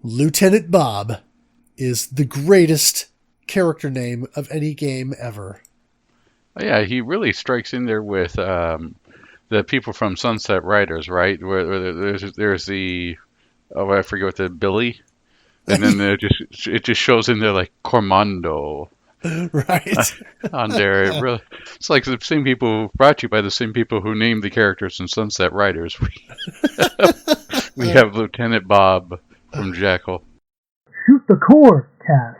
Lieutenant Bob is the greatest character name of any game ever. Yeah, he really strikes in there with the people from Sunset Riders, right? Where there's the I forget what the Billy, and then it just shows in there like Cormando. Right. On there, it's like the same people, brought to you by the same people who named the characters in Sunset Riders. We have Lieutenant Bob from Jackal. Shoot the Core Cast.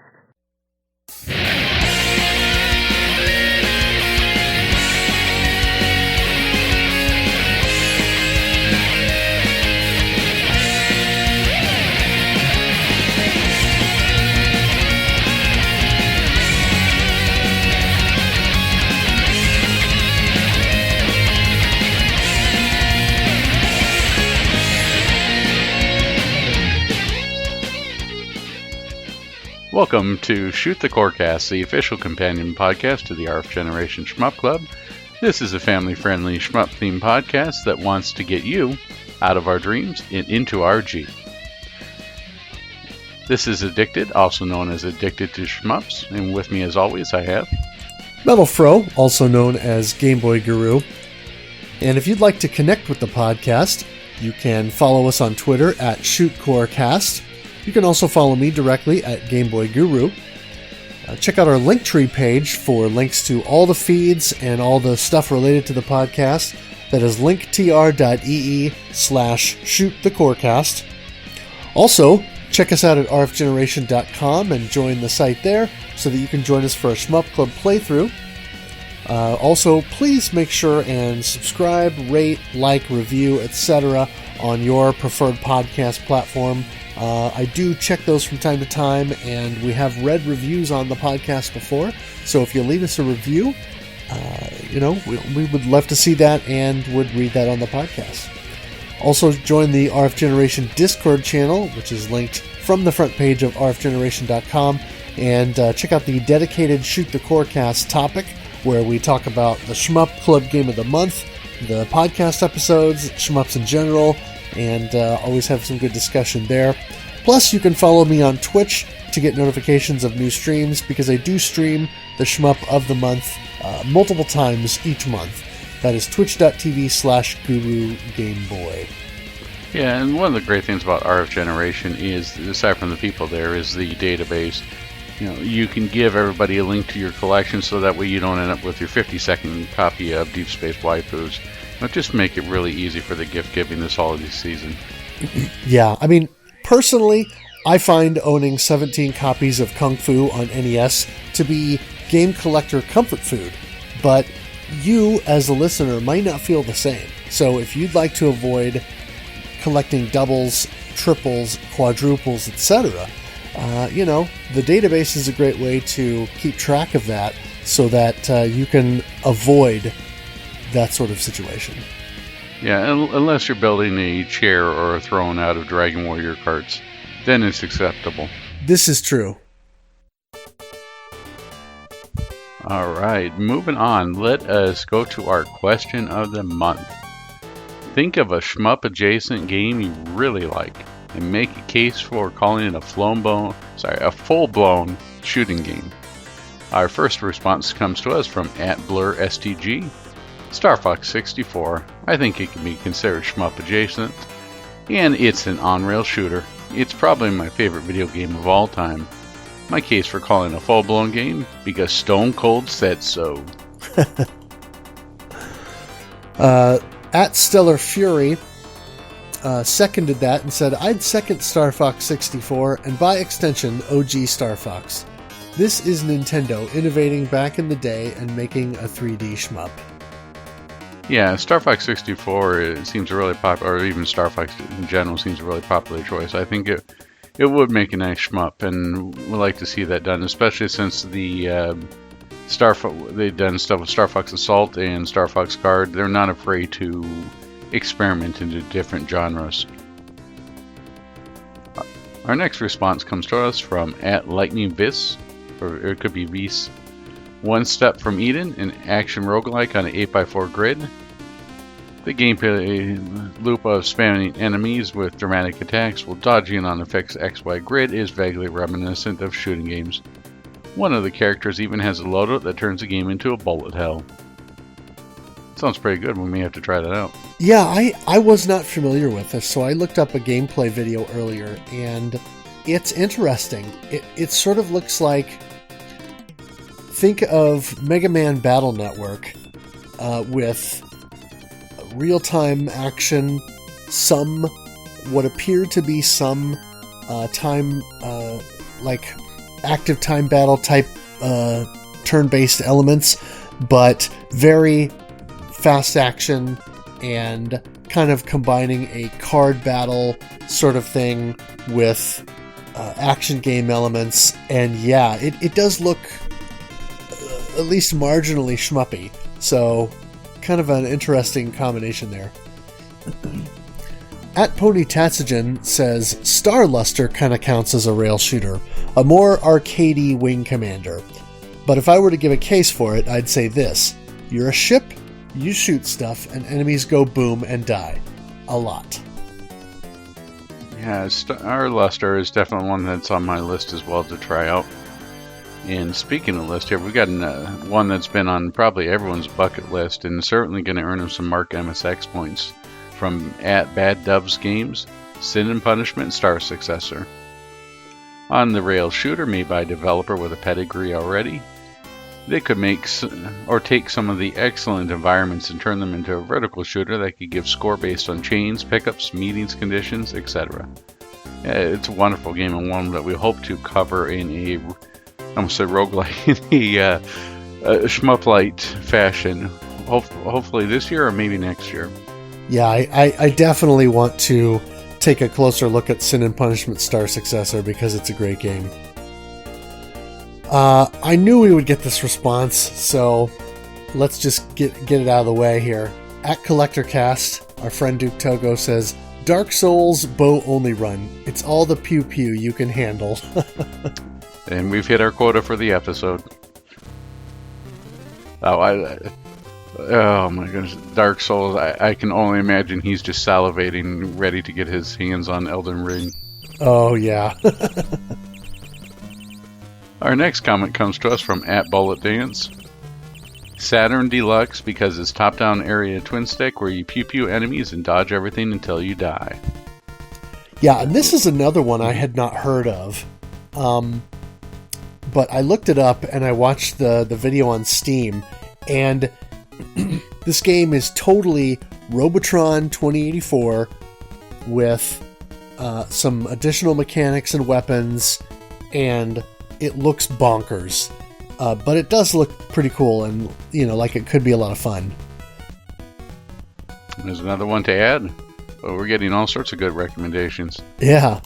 Welcome to Shoot the Corecast, the official companion podcast to the RF Generation Shmup Club. This is a family-friendly shmup-themed podcast that wants to get you out of our dreams and into our G. This is Addicted, also known as Addicted to Shmups, and with me as always I have MetalFRO, also known as Game Boy Guru. And if you'd like to connect with the podcast, you can follow us on Twitter at ShootCoreCast. You can also follow me directly at Game Boy Guru. Check out our Linktree page for links to all the feeds and all the stuff related to the podcast. That is linktr.ee/shootthecorecast. Also, check us out at rfgeneration.com and join the site there so that you can join us for a Shmup Club playthrough. Also, please make sure and subscribe, rate, like, review, etc. on your preferred podcast platform. I do check those from time to time, and we have read reviews on the podcast before. So if you leave us a review, we would love to see that and would read that on the podcast. Also, join the RF Generation Discord channel, which is linked from the front page of rfgeneration.com, and check out the dedicated Shoot the Corecast topic, where we talk about the Shmup Club Game of the Month, the podcast episodes, shmups in general, and always have some good discussion there. Plus, you can follow me on Twitch to get notifications of new streams, because I do stream the Shmup of the Month multiple times each month. That is twitch.tv/GuruGameBoy. Yeah, and one of the great things about RF Generation is, aside from the people there, is the database. You know, you can give everybody a link to your collection, so that way you don't end up with your 50-second copy of Deep Space Waifus. But just make it really easy for the gift giving this holiday season. Yeah, I mean, personally, I find owning 17 copies of Kung Fu on NES to be game collector comfort food. But you, as a listener, might not feel the same. So if you'd like to avoid collecting doubles, triples, quadruples, etc., the database is a great way to keep track of that so that you can avoid that sort of situation. Yeah, unless you're building a chair or a throne out of Dragon Warrior carts, then it's acceptable. This is true. Alright, moving on, let us go to our question of the month. Think of a shmup-adjacent game you really like, and make a case for calling it a full-blown shooting game. Our first response comes to us from @BlurSTG. Star Fox 64. I think it can be considered shmup-adjacent, and it's an on-rail shooter. It's probably my favorite video game of all time. My case for calling it a full-blown game, because Stone Cold said so. @Stellar Fury seconded that and said, I'd second Star Fox 64, and by extension, OG Star Fox. This is Nintendo innovating back in the day and making a 3D shmup. Yeah, Star Fox 64 seems really popular, or even Star Fox in general seems a really popular choice. I think it would make a nice shmup, and we'd like to see that done, especially since they've done stuff with Star Fox Assault and Star Fox Guard. They're not afraid to experiment into different genres. Our next response comes to us from @LightningVis, or it could be Vis. One Step from Eden, an action roguelike on an 8x4 grid. The gameplay loop of spamming enemies with dramatic attacks while dodging on a fixed XY grid is vaguely reminiscent of shooting games. One of the characters even has a loadout that turns the game into a bullet hell. Sounds pretty good. We may have to try that out. Yeah, I was not familiar with this, so I looked up a gameplay video earlier, and it's interesting. It sort of looks like, think of Mega Man Battle Network with real-time action, some what appeared to be some time, like active time battle type turn-based elements, but very fast action and kind of combining a card battle sort of thing with action game elements. And yeah, it does look at least marginally shmuppy. So kind of an interesting combination there. At Pony Tatsugen says, Star Luster kind of counts as a rail shooter, a more arcadey wing commander. But if I were to give a case for it, I'd say this. You're a ship, you shoot stuff, and enemies go boom and die. A lot. Yeah, Star Luster is definitely one that's on my list as well to try out. And speaking of list here, we've got one that's been on probably everyone's bucket list and certainly going to earn him some Mark MSX points from at Bad Dubs Games, Sin and Punishment Star Successor. On the rail shooter made by a developer with a pedigree already, they could make or take some of the excellent environments and turn them into a vertical shooter that could give score based on chains, pickups, meetings, conditions, etc. It's a wonderful game and one that we hope to cover in a, I almost said roguelike, in a shmup-light fashion. Hopefully this year or maybe next year. Yeah, I definitely want to take a closer look at Sin and Punishment Star Successor because it's a great game. I knew we would get this response, so let's just get it out of the way here. At CollectorCast, our friend Duke Togo says, Dark Souls bow only run. It's all the pew pew you can handle. And we've hit our quota for the episode. Oh my goodness, Dark Souls, I can only imagine he's just salivating, ready to get his hands on Elden Ring. Oh yeah. Our next comment comes to us from @BulletDance. Saturn Deluxe because it's top-down area twin stick where you pew-pew enemies and dodge everything until you die. Yeah, and this is another one I had not heard of. But I looked it up and I watched the video on Steam, and this game is totally Robotron 2084 with some additional mechanics and weapons, and it looks bonkers. But it does look pretty cool and, like it could be a lot of fun. There's another one to add. But we're getting all sorts of good recommendations. Yeah.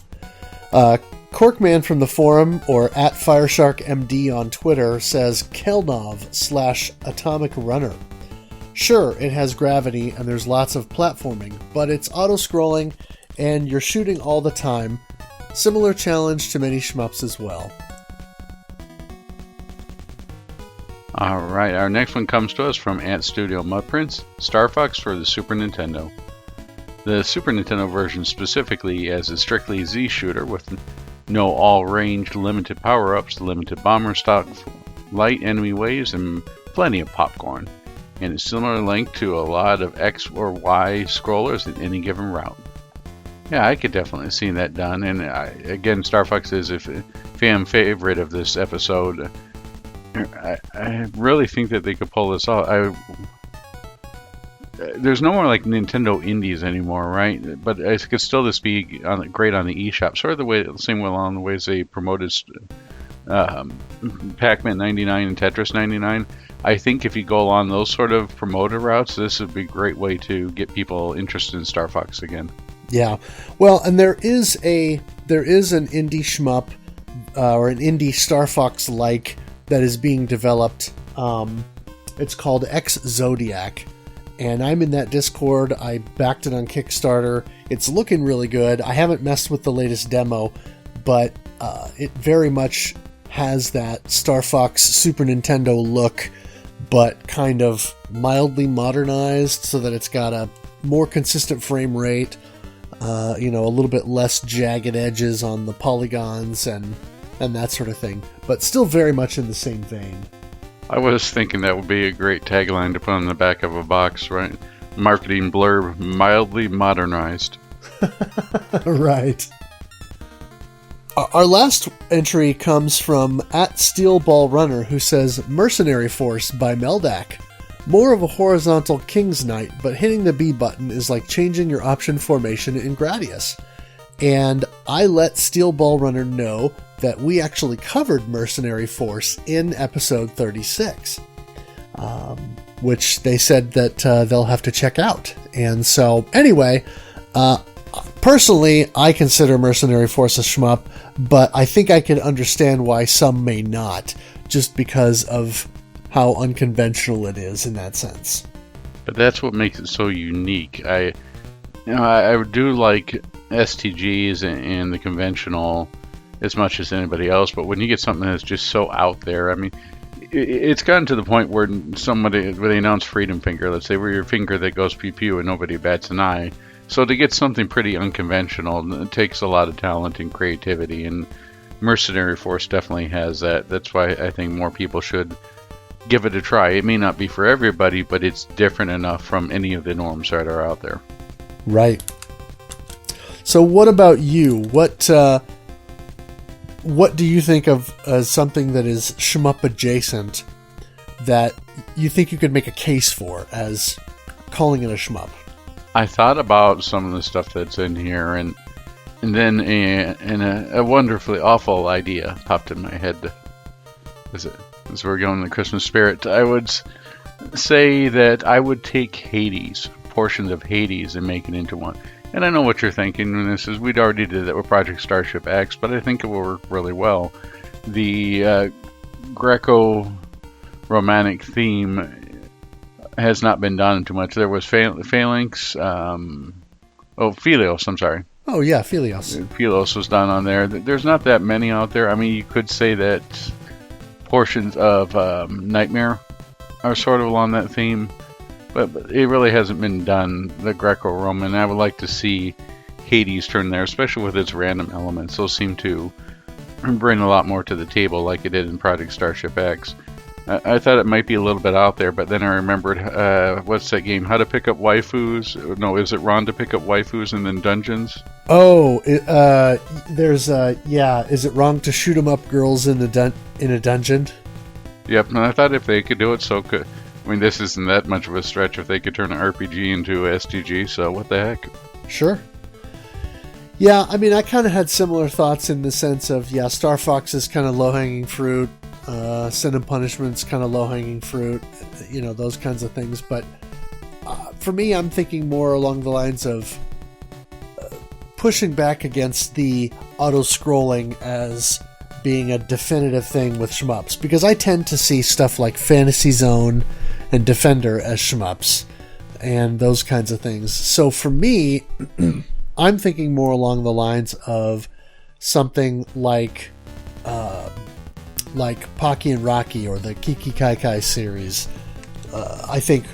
Corkman from the forum, or @FiresharkMD on Twitter, says Kelnov/Atomic Runner. Sure, it has gravity and there's lots of platforming, but it's auto-scrolling and you're shooting all the time. Similar challenge to many shmups as well. Alright, our next one comes to us from @StudioMudPrints, Star Fox for the Super Nintendo. The Super Nintendo version specifically as a strictly Z shooter with no all-range limited power-ups, limited bomber stock, light enemy waves, and plenty of popcorn. And it's similar length to a lot of X or Y scrollers in any given route. Yeah, I could definitely see that done. And again, Star Fox is a fan favorite of this episode. I really think that they could pull this off. There's no more like Nintendo indies anymore, right? But it could still just be great on the eShop. Sort of the same way along the ways they promoted Pac-Man 99 and Tetris 99. I think if you go along those sort of promoted routes, this would be a great way to get people interested in Star Fox again. Yeah, well, and there is an indie shmup or an indie Star Fox like that is being developed. It's called X Zodiac. And I'm in that Discord. I backed it on Kickstarter. It's looking really good. I haven't messed with the latest demo, but it very much has that Star Fox Super Nintendo look, but kind of mildly modernized so that it's got a more consistent frame rate, a little bit less jagged edges on the polygons and that sort of thing, but still very much in the same vein. I was thinking that would be a great tagline to put on the back of a box, right? Marketing blurb, mildly modernized. Right. Our last entry comes from @SteelBallRunner, who says, Mercenary Force by Meldak. More of a horizontal King's Knight, but hitting the B button is like changing your option formation in Gradius. And I let SteelBallRunner know that we actually covered Mercenary Force in episode 36, which they said that they'll have to check out. And so, anyway, personally, I consider Mercenary Force a shmup, but I think I can understand why some may not, just because of how unconventional it is in that sense. But that's what makes it so unique. I do like STGs and the conventional as much as anybody else, but when you get something that's just so out there, I mean, it's gotten to the point where when they announce Freedom Finger, let's say, where your finger that goes pew pew and nobody bats an eye. So to get something pretty unconventional, it takes a lot of talent and creativity, and Mercenary Force definitely has that. That's why I think more people should give it a try. It may not be for everybody, but it's different enough from any of the norms that are out there. Right. So what about you? What do you think of as something that is shmup-adjacent that you think you could make a case for as calling it a shmup? I thought about some of the stuff that's in here, and then a wonderfully awful idea popped in my head. As we're going in the Christmas spirit, I would say that I would take Hades, portions of Hades, and make it into one. And I know what you're thinking, and this is, we'd already did that with Project Starship X, but I think it will work really well. The Greco-Romantic theme has not been done too much. There was Phalanx, Philios, I'm sorry. Oh yeah, Philios. Philios was done on there. There's not that many out there. I mean, you could say that portions of Nightmare are sort of along that theme, but it really hasn't been done, the Greco-Roman. I would like to see Hades turn there, especially with its random elements. Those seem to bring a lot more to the table, like it did in Project Starship X. I thought it might be a little bit out there, but then I remembered, what's that game? How to Pick Up Waifus? No, is it Ron to Pick Up Waifus and then Dungeons? Oh, is it wrong to shoot 'em up girls in a dungeon? Yep, and I thought if they could do it, so could. I mean, this isn't that much of a stretch if they could turn an RPG into a STG, so what the heck? Sure. Yeah, I mean, I kind of had similar thoughts in the sense of, Star Fox is kind of low-hanging fruit, Sin and Punishment's kind of low-hanging fruit, those kinds of things, but for me, I'm thinking more along the lines of pushing back against the auto-scrolling as being a definitive thing with shmups, because I tend to see stuff like Fantasy Zone and Defender as shmups and those kinds of things. So for me, I'm thinking more along the lines of something like Pocky and Rocky or the Kiki Kai Kai series. I think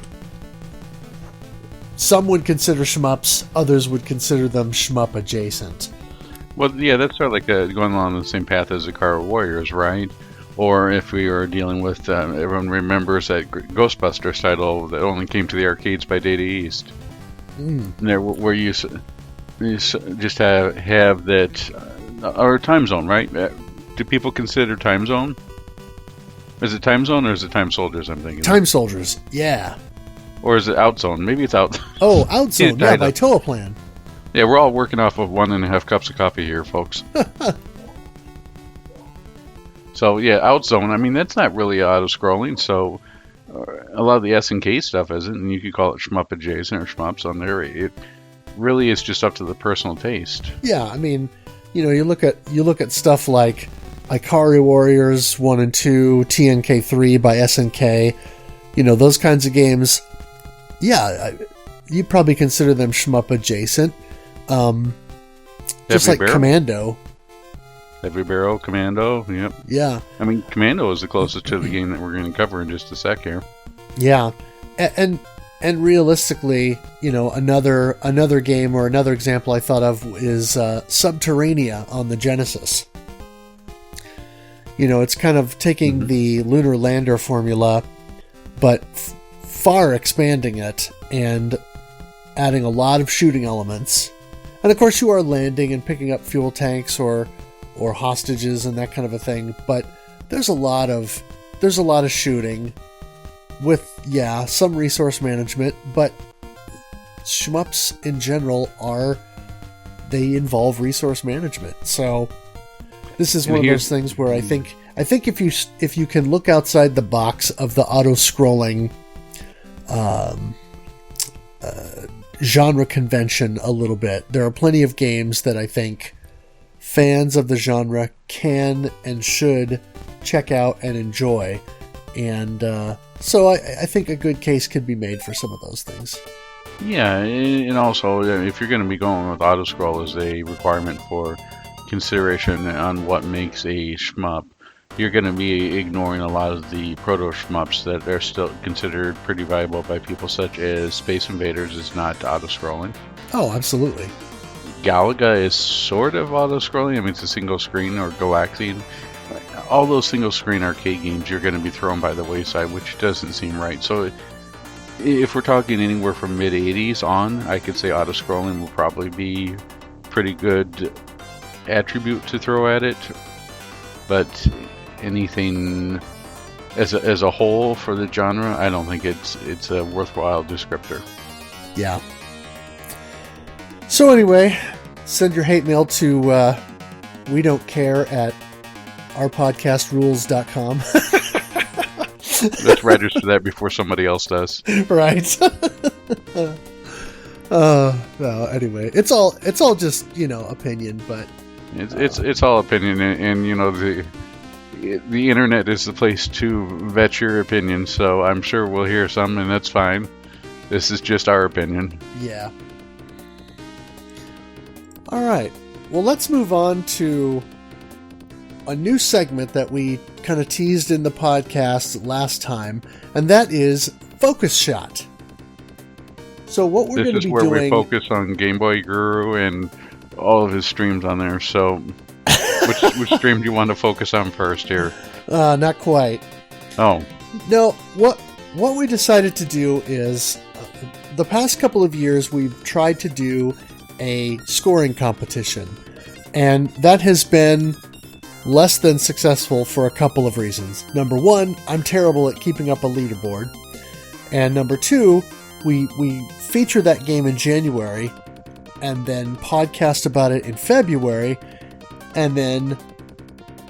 some would consider shmups, others would consider them shmup-adjacent. Well, yeah, that's sort of like going along the same path as the Car Warriors, right? Or if we are dealing with, everyone remembers that Ghostbusters title that only came to the arcades by Data East. There, where you just have that, or Time Zone, right? Do people consider Time Zone? Is it Time Zone or is it Time Soldiers? I'm thinking Time Soldiers, yeah. Or is it Out Zone? Maybe it's Out. Oh, Out Zone, yeah, by Toaplan. Yeah, we're all working off of 1.5 cups of coffee here, folks. So, yeah, Outzone, I mean, that's not really auto-scrolling, so a lot of the SNK stuff isn't, and you could call it shmup-adjacent or shmups on there. It really is just up to the personal taste. Yeah, I mean, you look at stuff like Ikari Warriors 1 and 2, TNK3 by SNK, those kinds of games, yeah, you probably consider them shmup-adjacent. Just like Commando. Heavy Barrel, Commando, yep. Yeah. I mean, Commando is the closest to the game that we're going to cover in just a sec here. Yeah. And And realistically, another game or another example I thought of is Subterranea on the Genesis. It's kind of taking the lunar lander formula, but far expanding it and adding a lot of shooting elements. And of course you are landing and picking up fuel tanks or hostages and that kind of a thing, but there's a lot of shooting with some resource management, but shmups in general they involve resource management. So this is one of those things where I think if you can look outside the box of the auto-scrolling genre convention a little bit, there are plenty of games that I think fans of the genre can and should check out and enjoy. And so I think a good case could be made for some of those things. Yeah, and also if you're going to be going with auto-scroll as a requirement for consideration on what makes a shmup, you're going to be ignoring a lot of the proto-shmups that are still considered pretty valuable by people, such as Space Invaders is not auto-scrolling. Oh, absolutely. Galaga is sort of auto-scrolling. I mean, it's a single screen, or Galaxian. All those single screen arcade games you're going to be thrown by the wayside, which doesn't seem right. So if we're talking anywhere from mid 80s on, I could say auto scrolling will probably be pretty good attribute to throw at it. But anything as a whole for the genre, I don't think it's a worthwhile descriptor. Yeah. So anyway, send your hate mail to we don't care at ourpodcastrules.com. Let's register that before somebody else does. Right. Well, anyway, it's all just opinion, but it's all opinion, and the internet is the place to vet your opinion. So I'm sure we'll hear some, and that's fine. This is just our opinion. Yeah. All right. Well, let's move on to a new segment that we kind of teased in the podcast last time, and that is Focus Shot. So what we're going to be doing... This is where we focus on Game Boy Guru and all of his streams on there. So which stream do you want to focus on first here? Not quite. Oh. No, what we decided to do is, the past couple of years we've tried to do a scoring competition, and that has been less than successful for a couple of reasons. Number one, I'm terrible at keeping up a leaderboard. And number two, we feature that game in January and then podcast about it in February, and then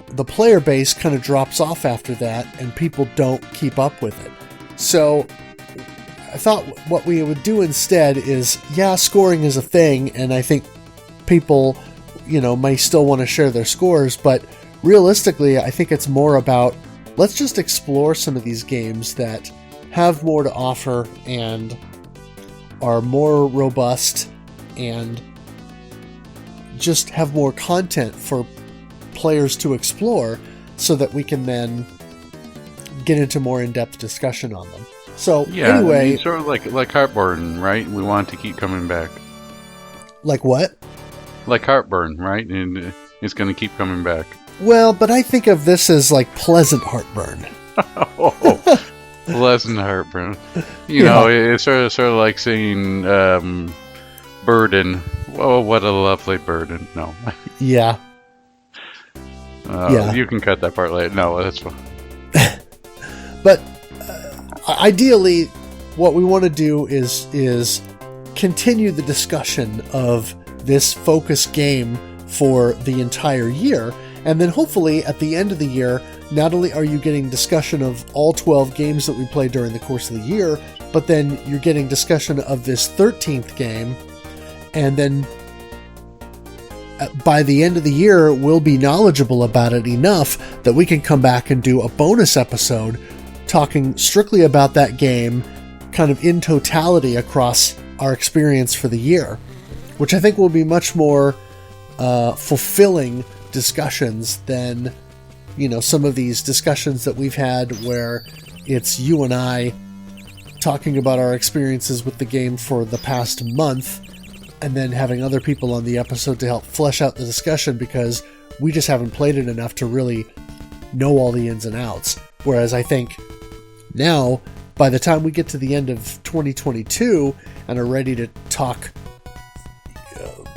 the player base kind of drops off after that and people don't keep up with it. So I thought what we would do instead is, scoring is a thing, and I think people, may still want to share their scores, but realistically, I think it's more about, let's just explore some of these games that have more to offer and are more robust and just have more content for players to explore, so that we can then get into more in-depth discussion on them. So anyway, sort of like Heartburn, right? We want to keep coming back. Like what? Like Heartburn, right? And it's going to keep coming back. Well, but I think of this as like pleasant heartburn. Oh, pleasant heartburn. You know, it's sort of like saying burden. Oh, what a lovely burden. No. Yeah. You can cut that part later. No, that's fine. But ideally, what we want to do is continue the discussion of this focus game for the entire year. And then hopefully at the end of the year, not only are you getting discussion of all 12 games that we played during the course of the year, but then you're getting discussion of this 13th game. And then by the end of the year, we'll be knowledgeable about it enough that we can come back and do a bonus episode talking strictly about that game, kind of in totality across our experience for the year, which I think will be much more fulfilling discussions than, some of these discussions that we've had where it's you and I talking about our experiences with the game for the past month, and then having other people on the episode to help flesh out the discussion, because we just haven't played it enough to really know all the ins and outs. Whereas I think now, by the time we get to the end of 2022 and are ready to talk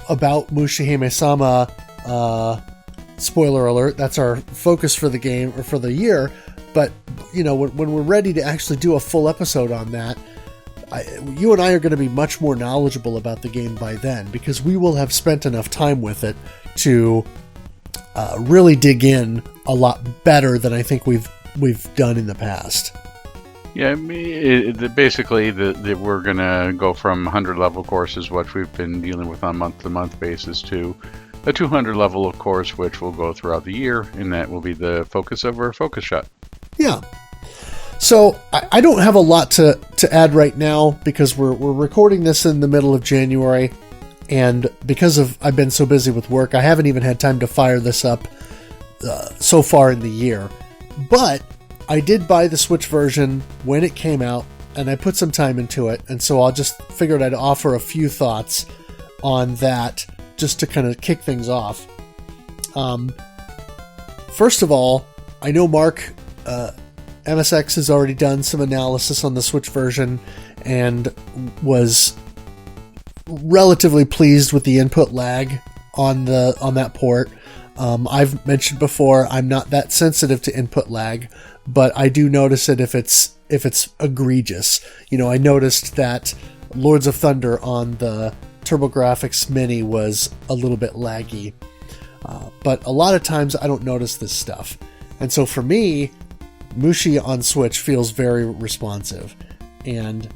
about Mushihime-sama, spoiler alert, that's our focus for the game, or for the year, but when we're ready to actually do a full episode on that, you and I are going to be much more knowledgeable about the game by then, because we will have spent enough time with it to really dig in a lot better than I think we've done in the past. Yeah, basically, we're going to go from 100-level courses, which we've been dealing with on month-to-month basis, to a 200-level course, which will go throughout the year, and that will be the focus of our focus shot. Yeah. So I don't have a lot to add right now, because we're recording this in the middle of January, and because I've been so busy with work, I haven't even had time to fire this up so far in the year. But I did buy the Switch version when it came out, and I put some time into it, and so I just figured I'd offer a few thoughts on that just to kind of kick things off. First of all, I know Mark MSX has already done some analysis on the Switch version and was relatively pleased with the input lag on that port. I've mentioned before, I'm not that sensitive to input lag, but I do notice it if it's egregious. I noticed that Lords of Thunder on the TurboGrafx Mini was a little bit laggy, but a lot of times I don't notice this stuff, and so for me, Mushi on Switch feels very responsive, and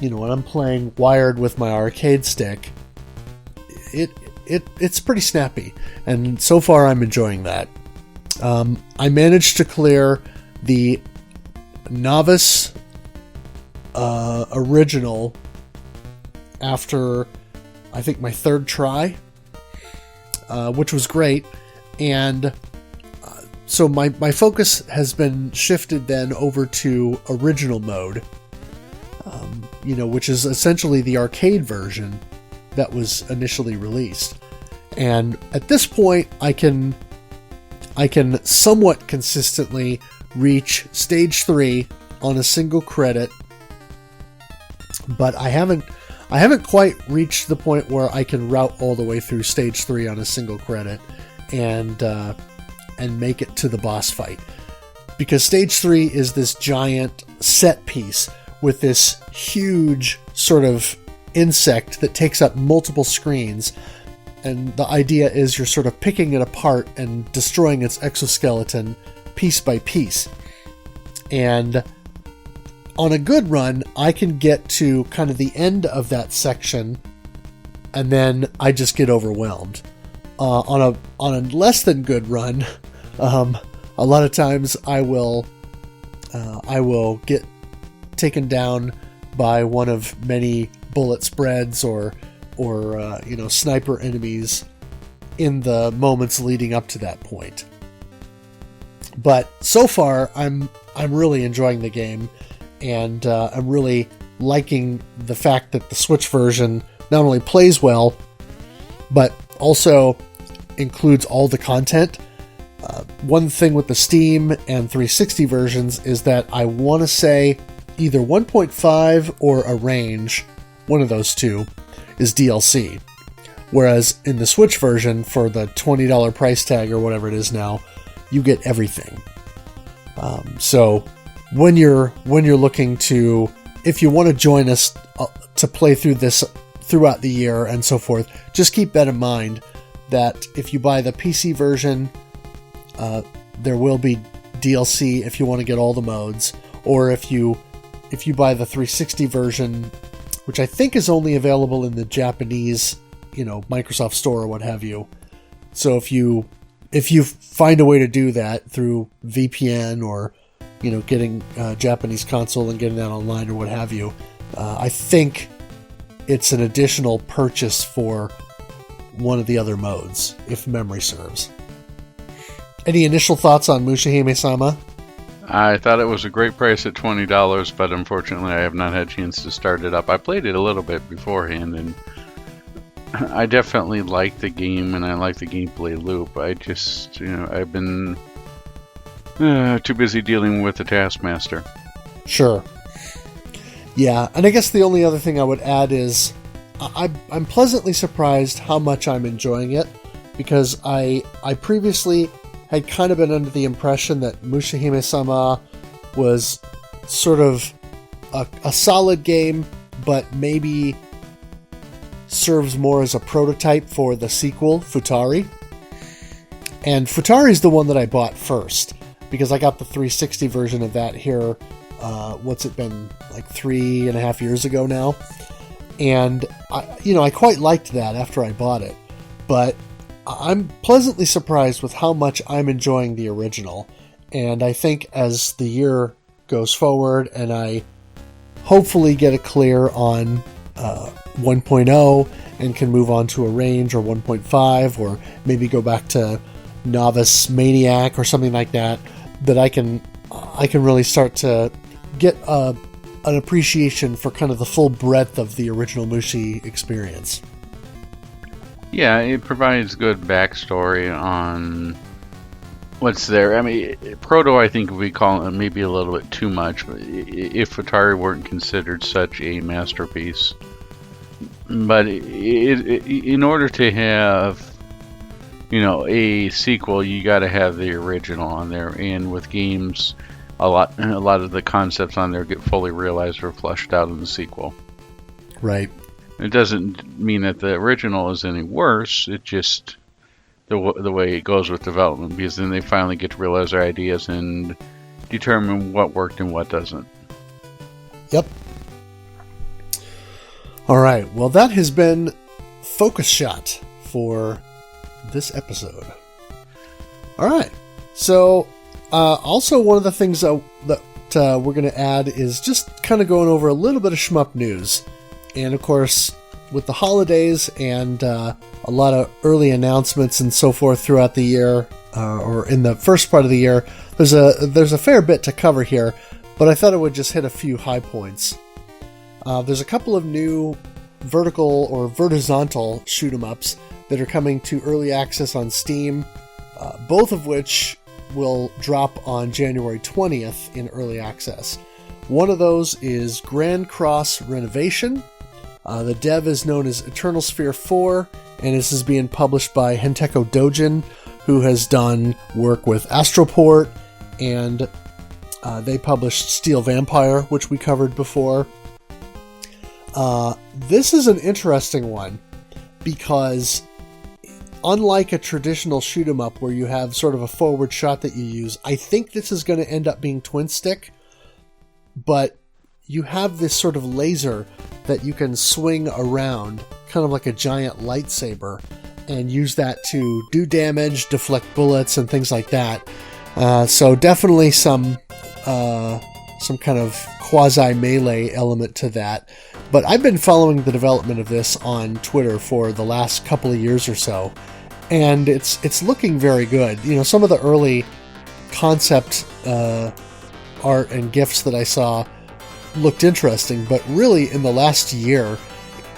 when I'm playing wired with my arcade stick, it's pretty snappy, and so far I'm enjoying that. I managed to clear the novice original after, I think, my third try, which was great, and so my focus has been shifted then over to original mode, which is essentially the arcade version that was initially released. And at this point, I can somewhat consistently reach stage 3 on a single credit, but I haven't quite reached the point where I can route all the way through stage 3 on a single credit and make it to the boss fight, because stage 3 is this giant set piece with this huge sort of insect that takes up multiple screens, and the idea is you're sort of picking it apart and destroying its exoskeleton piece by piece. And on a good run, I can get to kind of the end of that section, and then I just get overwhelmed. On a less than good run, a lot of times I will get taken down by one of many bullet spreads or sniper enemies in the moments leading up to that point. But so far, I'm really enjoying the game, and I'm really liking the fact that the Switch version not only plays well, but also includes all the content. One thing with the Steam and 360 versions is that I want to say either 1.5 or a range, one of those two, is DLC. Whereas in the Switch version, for the $20 price tag or whatever it is now, you get everything. So when you're looking to, if you want to join us to play through this throughout the year and so forth, just keep that in mind, that if you buy the PC version, there will be DLC if you want to get all the modes, or if you buy the 360 version, which I think is only available in the Japanese, Microsoft Store or what have you. So if you find a way to do that through VPN or getting a Japanese console and getting that online or what have you, I think it's an additional purchase for one of the other modes, if memory serves. Any initial thoughts on Mushihime-sama? I thought it was a great price at $20, but unfortunately I have not had a chance to start it up. I played it a little bit beforehand, and I definitely like the game, and I like the gameplay loop. I just, I've been too busy dealing with the Taskmaster. Sure. Yeah, and I guess the only other thing I would add is I'm pleasantly surprised how much I'm enjoying it, because I previously had kind of been under the impression that Mushihime-sama was sort of a solid game, but maybe serves more as a prototype for the sequel, Futari. And Futari is the one that I bought first, because I got the 360 version of that here, what's it been, like 3.5 years ago now? And, I quite liked that after I bought it, but I'm pleasantly surprised with how much I'm enjoying the original. And I think as the year goes forward and I hopefully get a clear on 1.0 and can move on to a range or 1.5, or maybe go back to Novice Maniac or something like that, that I can really start to get an appreciation for kind of the full breadth of the original Mushi experience. Yeah, it provides good backstory on what's there. I mean, Proto, I think we call it maybe a little bit too much, if Atari weren't considered such a masterpiece. But in order to have, a sequel, you got to have the original on there. And with games, a lot of the concepts on there get fully realized or fleshed out in the sequel. Right. It doesn't mean that the original is any worse. It's just the way it goes with development, because then they finally get to realize their ideas and determine what worked and what doesn't. Yep. All right. Well, that has been Focus Shot for this episode. All right. So, also one of the things that we're going to add is just kind of going over a little bit of shmup news. And of course, with the holidays and a lot of early announcements and so forth throughout the year, or in the first part of the year, there's a fair bit to cover here, but I thought I would just hit a few high points. There's a couple of new vertical or vertical shoot 'em ups that are coming to early access on Steam, both of which will drop on January 20th in early access. One of those is Grand Cross Renovation. The dev is known as Eternal Sphere 4, and this is being published by Henteko Dojin, who has done work with Astroport, and they published Steel Vampire, which we covered before. This is an interesting one, because unlike a traditional shoot 'em up where you have sort of a forward shot that you use, I think this is going to end up being twin stick, but you have this sort of laser that you can swing around, kind of like a giant lightsaber, and use that to do damage, deflect bullets, and things like that. So definitely some kind of quasi-melee element to that. But I've been following the development of this on Twitter for the last couple of years or so, and it's looking very good. Some of the early concept art and GIFs that I saw looked interesting, but really in the last year,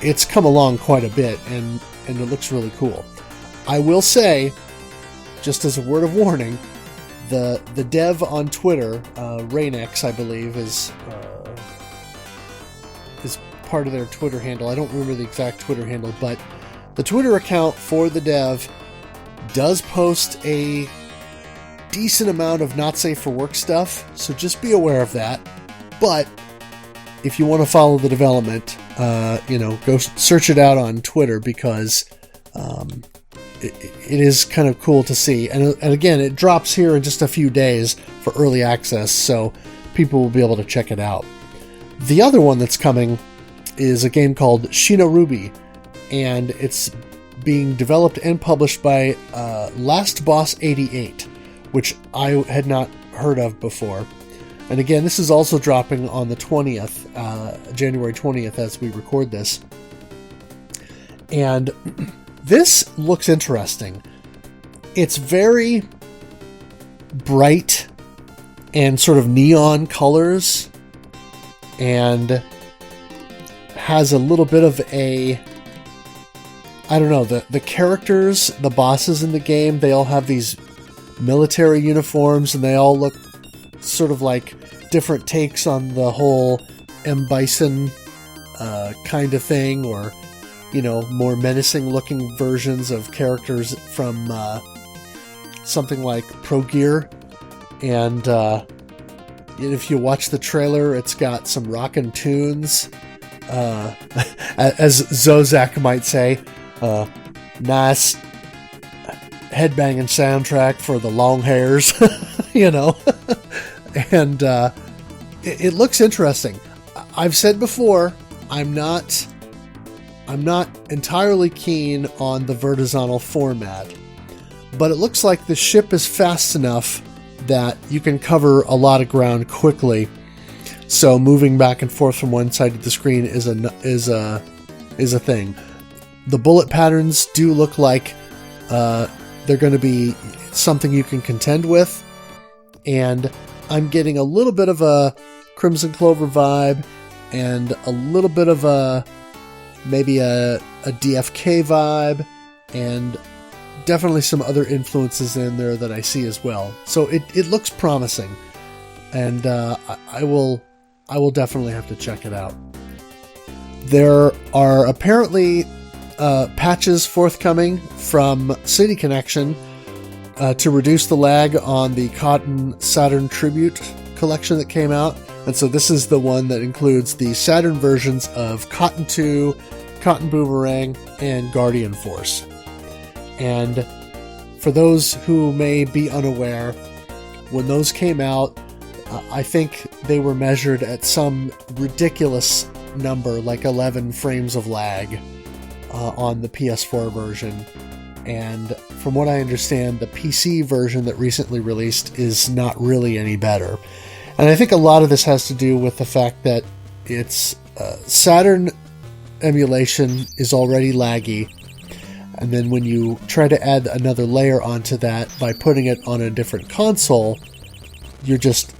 it's come along quite a bit, and it looks really cool. I will say, just as a word of warning, the dev on Twitter, Rainex, I believe, is part of their Twitter handle. I don't remember the exact Twitter handle, but the Twitter account for the dev does post a decent amount of not safe for work stuff, so just be aware of that. But if you want to follow the development, go search it out on Twitter, because it is kind of cool to see. And again, it drops here in just a few days for early access, so people will be able to check it out. The other one that's coming is a game called Shinorubi, and it's being developed and published by Last Boss 88, which I had not heard of before. And again, this is also dropping on the 20th, January 20th, as we record this. And this looks interesting. It's very bright and sort of neon colors, and has a little bit of a, I don't know, the characters, the bosses in the game, they all have these military uniforms, and they all look sort of like different takes on the whole M. Bison kind of thing, or, you know, more menacing looking versions of characters from something like Pro Gear. And if you watch the trailer, it's got some rockin' tunes, as Zozak might say, nice headbanging soundtrack for the long hairs, you know. And it looks interesting. I've said before, I'm not entirely keen on the vertical format, but it looks like the ship is fast enough that you can cover a lot of ground quickly. So moving back and forth from one side of the screen is a thing. The bullet patterns do look like they're going to be something you can contend with, and I'm getting a little bit of a Crimson Clover vibe, and a little bit of maybe a DFK vibe, and definitely some other influences in there that I see as well. So it looks promising, and I will definitely have to check it out. There are apparently patches forthcoming from City Connection to reduce the lag on the Cotton Saturn Tribute collection that came out. And so this is the one that includes the Saturn versions of Cotton 2, Cotton Boomerang, and Guardian Force. And for those who may be unaware, when those came out, I think they were measured at some ridiculous number, like 11 frames of lag on the PS4 version. And from what I understand, the PC version that recently released is not really any better. And I think a lot of this has to do with the fact that it's Saturn emulation is already laggy, and then when you try to add another layer onto that by putting it on a different console, you're just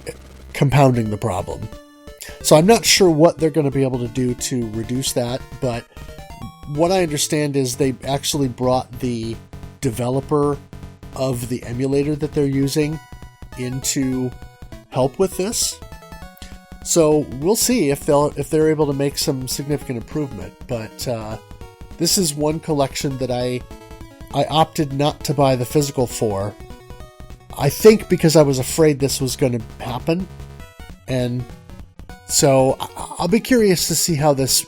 compounding the problem. So I'm not sure what they're going to be able to do to reduce that, but what I understand is they actually brought the developer of the emulator that they're using in to help with this. So we'll see if they're able to make some significant improvement. But this is one collection that I opted not to buy the physical for. I think because I was afraid this was going to happen, and so I'll be curious to see how this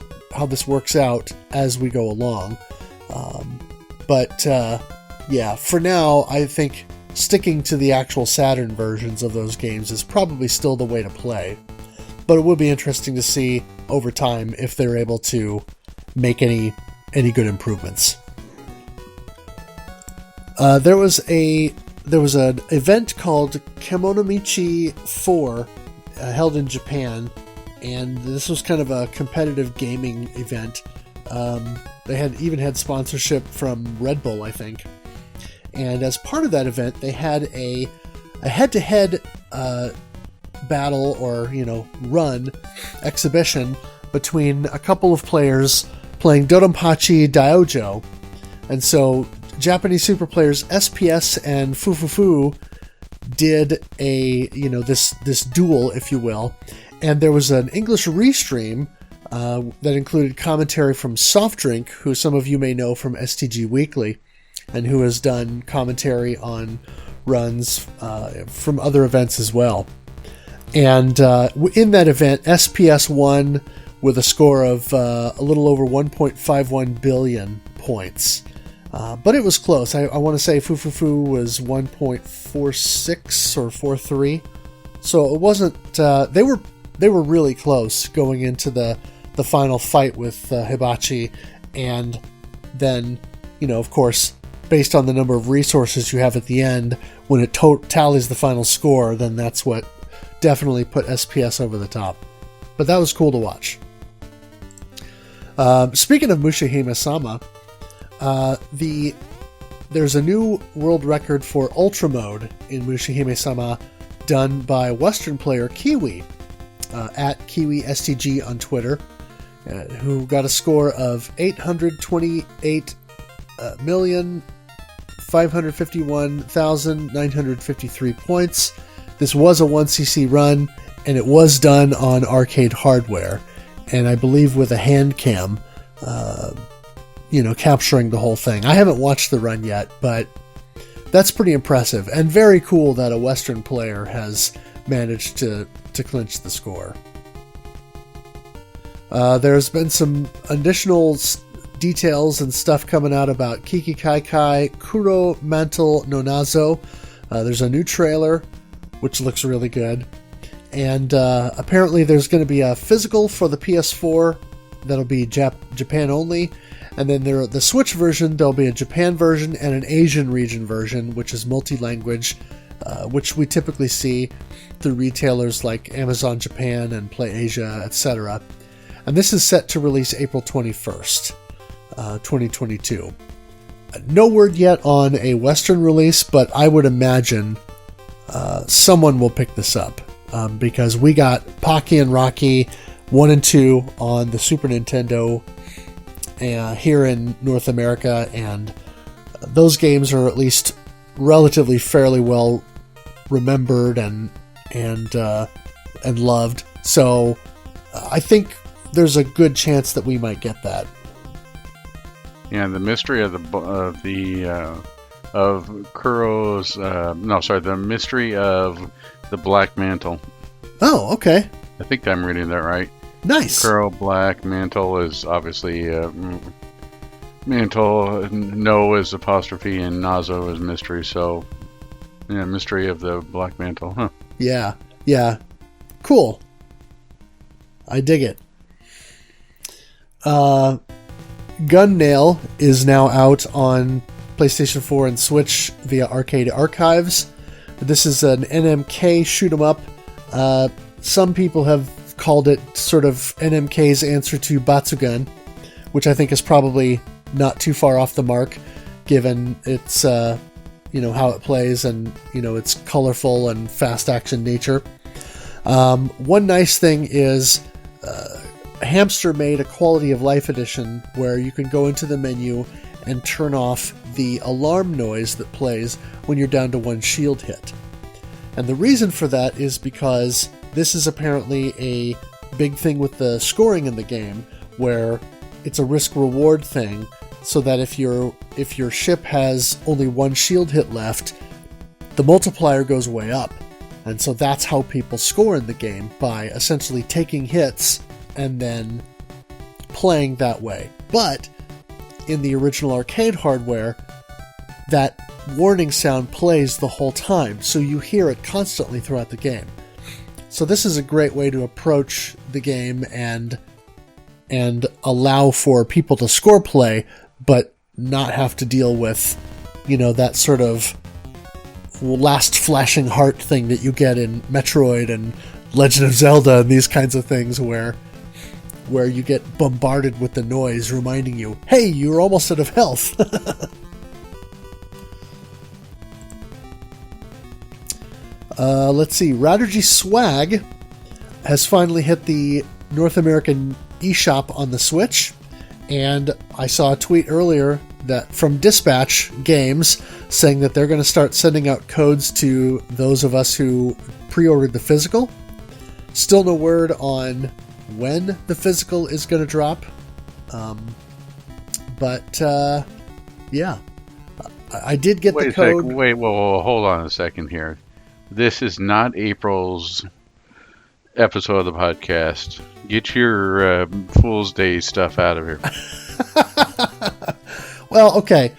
works out as we go along. But yeah, for now, I think sticking to the actual Saturn versions of those games is probably still the way to play. But it would be interesting to see over time if they're able to make any good improvements. There was an event called Kemonomichi 4 held in Japan, and this was kind of a competitive gaming event. They had sponsorship from Red Bull, I think. And as part of that event, they had a head-to-head battle, or run exhibition between a couple of players playing Dodonpachi Daiojo. And so Japanese super players SPS and Fufufu did this duel, if you will. And there was an English restream that included commentary from Soft Drink, who some of you may know from STG Weekly, and who has done commentary on runs from other events as well. And in that event, SPS won with a score of a little over 1.51 billion points. But it was close. I want to say Fufufu was 1.46 or 43. So it wasn't... They were really close going into the final fight with Hibachi. And then, of course, based on the number of resources you have at the end, when it tallies the final score, then that's what definitely put SPS over the top. But that was cool to watch. Speaking of Mushihime-sama, there's a new world record for Ultra Mode in Mushihime-sama done by Western player Kiwi, at KiwiSTG on Twitter, who got a score of 828,551,953 points. This was a 1cc run, and it was done on arcade hardware, and I believe with a hand cam, capturing the whole thing. I haven't watched the run yet, but that's pretty impressive, and very cool that a Western player has managed to clinch the score. There's been some additional details and stuff coming out about Kiki Kai Kai Kuro Mantle no Nazo. There's a new trailer, which looks really good. And apparently there's going to be a physical for the PS4 that'll be Japan only. And then the Switch version, there'll be a Japan version and an Asian region version, which is multi-language, which we typically see through retailers like Amazon Japan and PlayAsia, etc. And this is set to release April 21st, 2022. No word yet on a Western release, but I would imagine someone will pick this up, because we got Pocky and Rocky 1 and 2 on the Super Nintendo here in North America, and those games are at least relatively fairly well remembered and loved. So I think there's a good chance that we might get that. Yeah, the mystery of the mystery of the Black Mantle. Oh, okay. I think I'm reading that right. Nice. Kuro Black Mantle is obviously Mantle. No is apostrophe and Nazo is mystery. So, yeah, mystery of the Black Mantle. Huh. Yeah. Cool. I dig it. Gunnail is now out on PlayStation 4 and Switch via Arcade Archives. This is an NMK shoot 'em up. Some people have called it sort of NMK's answer to Batsugan, which I think is probably not too far off the mark, given its how it plays and its colorful and fast action nature. One nice thing is Hamster made a quality of life edition where you can go into the menu and turn off the alarm noise that plays when you're down to one shield hit. And the reason for that is because this is apparently a big thing with the scoring in the game, where it's a risk-reward thing, so that if your ship has only one shield hit left, the multiplier goes way up. And so that's how people score in the game, by essentially taking hits and then playing that way. But in the original arcade hardware, that warning sound plays the whole time, so you hear it constantly throughout the game. So this is a great way to approach the game and allow for people to score play, but not have to deal with, that sort of last flashing heart thing that you get in Metroid and Legend of Zelda and these kinds of things, where you get bombarded with the noise reminding you, hey, you're almost out of health. Let's see. Radargy Swag has finally hit the North American eShop on the Switch, and I saw a tweet earlier from Dispatch Games saying that they're going to start sending out codes to those of us who pre-ordered the physical. Still no word on when the physical is going to drop, but yeah, I did get the code. Hold on a second here. This is not April's episode of the podcast. Get your Fool's Day stuff out of here. Well, okay.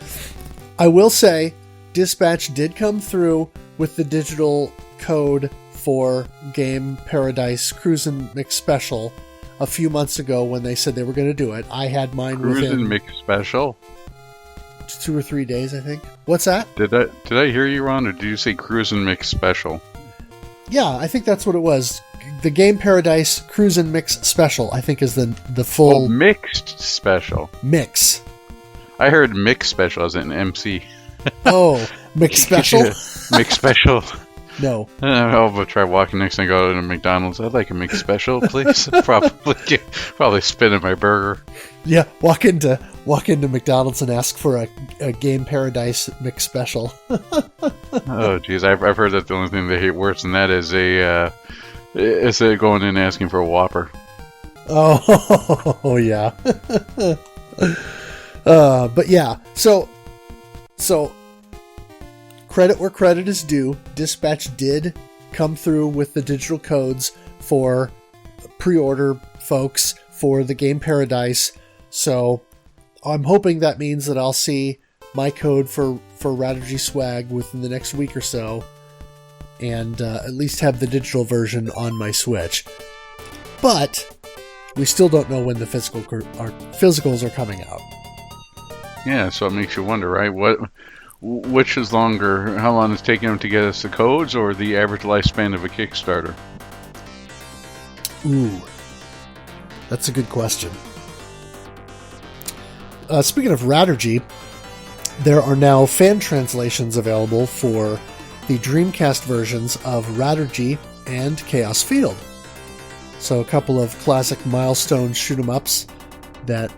I will say, Dispatch did come through with the digital code for Game Paradise Cruisin' Mix Special a few months ago when they said they were going to do it. I had mine Cruisin' Mix Special? 2 or 3 days, I think. What's that? Did I hear you wrong, or did you say Cruisin' Mix Special? Yeah, I think that's what it was. The Game Paradise Cruisin' Mix Special, I think, is the full... Oh, Mixed Special. Mix. I heard Mix Special as an MC. Oh, Mix Special? Mix Special. No. I'll try walking next time I go to McDonald's. I'd like a McSpecial, please. Probably spinning my burger. Yeah, walk into McDonald's and ask for a Game Paradise McSpecial. Oh, geez, I've heard that the only thing they hate worse than that is going in and asking for a Whopper. Oh yeah. But yeah, so credit where credit is due. Dispatch did come through with the digital codes for pre-order folks for the Game Paradise. So I'm hoping that means that I'll see my code for Raturgy swag within the next week or so, and at least have the digital version on my Switch. But we still don't know when the physicals are coming out. Yeah, so it makes you wonder, right? Which is longer? How long it's taking them to get us the codes, or the average lifespan of a Kickstarter? Ooh, that's a good question. Speaking of Raturgy, there are now fan translations available for the Dreamcast versions of Raturgy and Chaos Field. So a couple of classic milestone shoot-'em-ups that,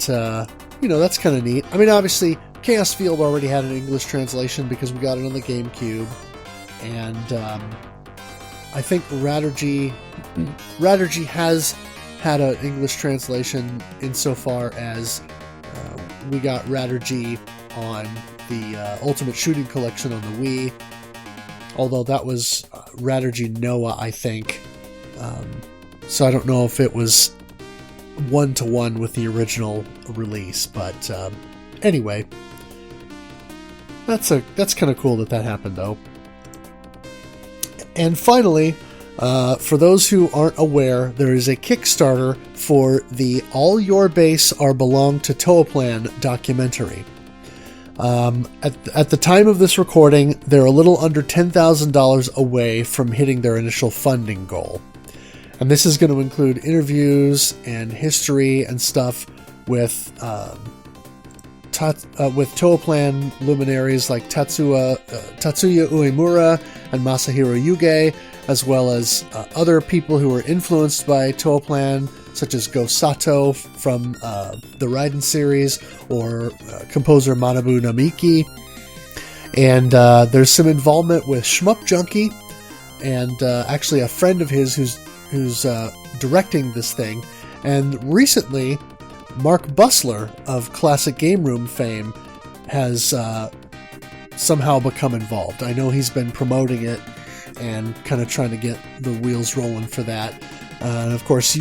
that's kind of neat. I mean, obviously, Chaos Field already had an English translation because we got it on the GameCube. And I think Raturgy has had an English translation insofar as we got Raturgy on the Ultimate Shooting Collection on the Wii. Although that was Raturgy Noah, I think. So I don't know if it was one-to-one with the original release, but anyway, that's kind of cool that happened, though. And finally, for those who aren't aware, there is a Kickstarter for the All Your Base Are Belong to Toaplan documentary. At the time of this recording, they're a little under $10,000 away from hitting their initial funding goal. And this is going to include interviews and history and stuff with Toaplan luminaries like Tatsuya Uemura and Masahiro Yuge, as well as other people who were influenced by Toaplan, such as Go Sato from the Raiden series, or composer Manabu Namiki. And there's some involvement with Shmup Junkie, and actually a friend of his who's directing this thing. And recently, Mark Bussler of Classic Game Room fame has somehow become involved. I know he's been promoting it and kind of trying to get the wheels rolling for that. And of course,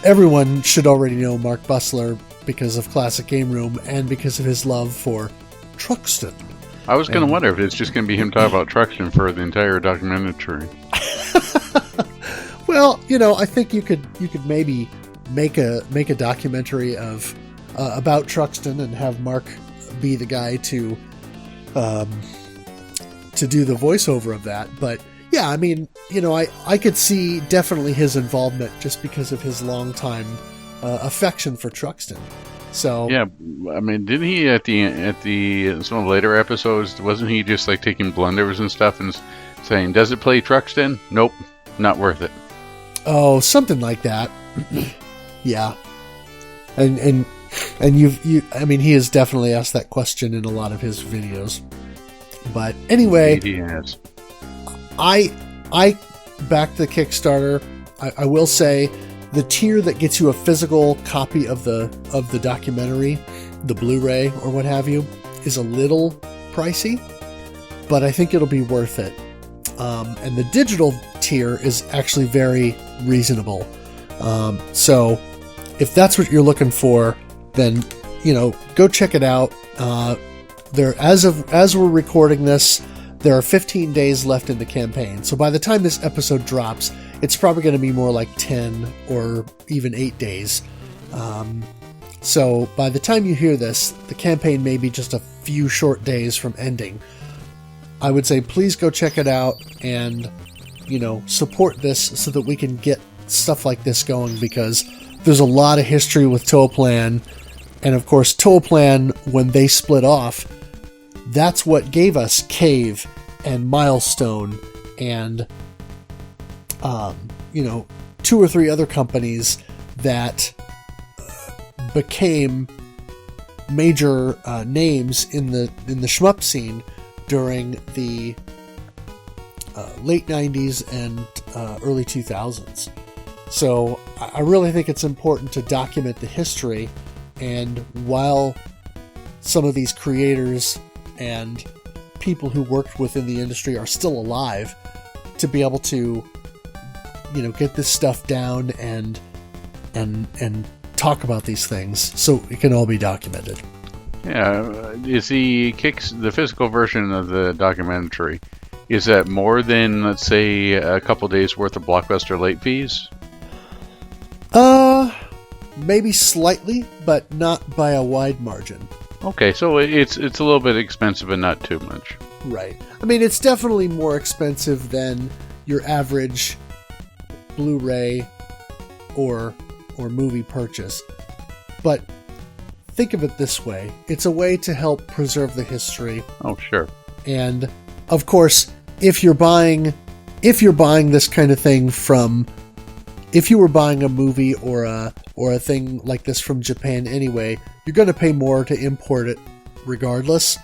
everyone should already know Mark Bussler because of Classic Game Room and because of his love for Truxton. I was going to wonder if it's just going to be him talking about Truxton for the entire documentary. Well, I think you could maybe make a documentary of about Truxton and have Mark be the guy to do the voiceover of that. But yeah, I mean, I could see definitely his involvement just because of his longtime affection for Truxton. So yeah, I mean, didn't he at the some of the later episodes, wasn't he just like taking blunders and stuff and saying, "Does it play Truxton? Nope, not worth it." Oh, something like that. Yeah, and I mean, he has definitely asked that question in a lot of his videos. But anyway, he has. I backed the Kickstarter. I will say the tier that gets you a physical copy of the documentary, the Blu-ray or what have you, is a little pricey, but I think it'll be worth it. And the digital tier is actually very reasonable. So if that's what you're looking for, then go check it out. There, as we're recording this, there are 15 days left in the campaign. So by the time this episode drops, it's probably going to be more like 10 or even 8 days. So by the time you hear this, the campaign may be just a few short days from ending. I would say please go check it out and, support this so that we can get stuff like this going, because there's a lot of history with Toaplan. And of course, Toaplan, when they split off, that's what gave us Cave and Milestone and two or three other companies that became major names in the shmup scene during the late 90s and early 2000s. So I really think it's important to document the history, and while some of these creators and people who worked within the industry are still alive, to be able to get this stuff down and talk about these things so it can all be documented. Yeah, is the physical version of the documentary, is that more than, let's say, a couple days worth of Blockbuster late fees? Maybe slightly, but not by a wide margin. Okay, so it's a little bit expensive, but not too much. Right. I mean, it's definitely more expensive than your average Blu-ray or movie purchase. But think of it this way. It's a way to help preserve the history. Oh, sure. And of course, if you're buying this kind of thing if you were buying a movie or a thing like this from Japan anyway, you're going to pay more to import it regardless.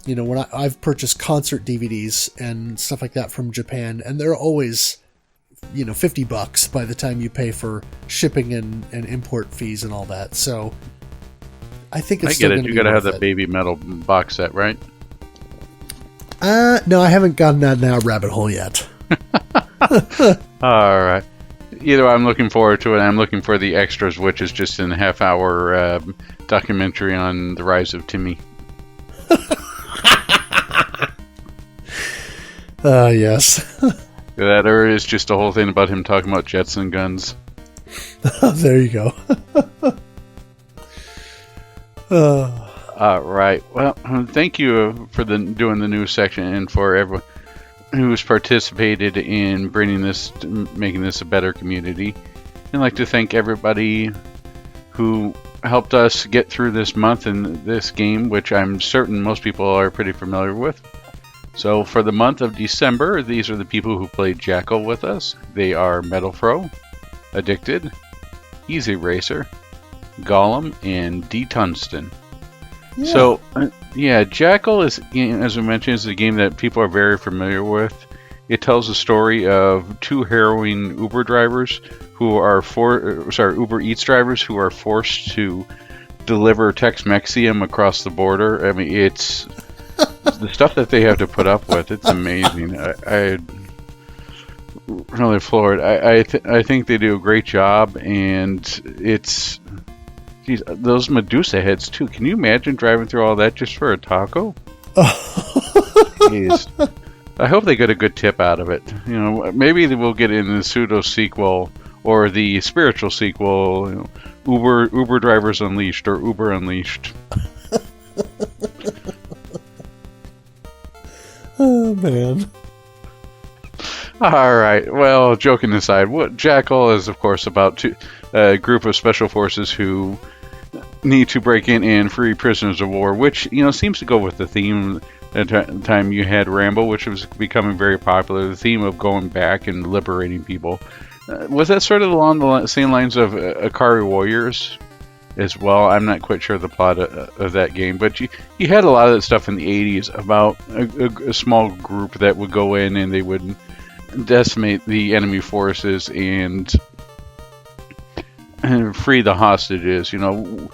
When I've purchased concert DVDs and stuff like that from Japan, and they're always, $50 by the time you pay for shipping and import fees and all that. So I think it's still going to be worth it. You got to have the Baby Metal box set, right? No, I haven't gotten that rabbit hole yet. All right. Either I'm looking forward to it, I'm looking for the extras, which is just a half-hour documentary on the rise of Timmy. Yes. That, or is just a whole thing about him talking about jets and guns. There you go. Right. Well, thank you for doing the news section, and for everyone who's participated in making this a better community. I'd like to thank everybody who helped us get through this month in this game, which I'm certain most people are pretty familiar with. So for the month of December, these are the people who played Jackal with us. They are MetalFRO, Addicted, Easy Racer, Gollum, and D. Tungsten. Yeah. So, Jackal is, as we mentioned, is a game that people are very familiar with. It tells the story of two harrowing Uber drivers who are Uber Eats drivers who are forced to deliver Tex-Mexium across the border. I mean, it's the stuff that they have to put up with. It's amazing. I really floored. I think they do a great job, and it's. Geez, those Medusa heads, too. Can you imagine driving through all that just for a taco? Jeez. I hope they get a good tip out of it. Maybe we'll get in the pseudo-sequel or the spiritual sequel, Uber Drivers Unleashed or Uber Unleashed. Oh, man. All right. Well, joking aside, what Jackal is, of course, about a group of special forces who need to break in and free prisoners of war, which seems to go with the theme. At the time you had Rambo, which was becoming very popular, the theme of going back and liberating people. Was that sort of along the same lines of Akari Warriors as well? I'm not quite sure the plot of that game, but you had a lot of that stuff in the 80s about a small group that would go in and they would decimate the enemy forces and free the hostages, win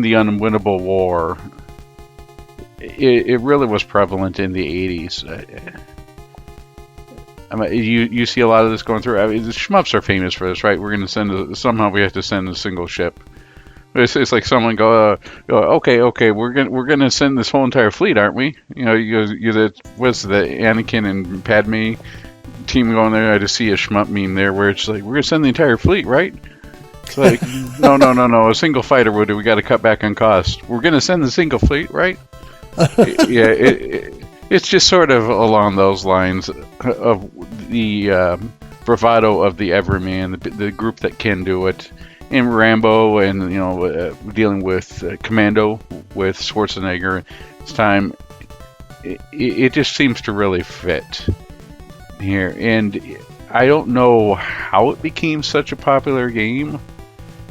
the unwinnable war. It really was prevalent in the 80s. I mean, you see a lot of this going through. I mean, the shmups are famous for this, right? We're going to somehow we have to send a single ship. It's like someone go, okay, we're gonna send this whole entire fleet, aren't we? What's the Anakin and Padme team going there? I just see a shmup meme there where it's like, we're gonna send the entire fleet, right? It's like, no, a single fighter would do. We got to cut back on cost. We're gonna send the single fleet, right? It's just sort of along those lines of the bravado of the everyman, the group that can do it. In Rambo, and dealing with Commando with Schwarzenegger, it's time. it just seems to really fit here. And I don't know how it became such a popular game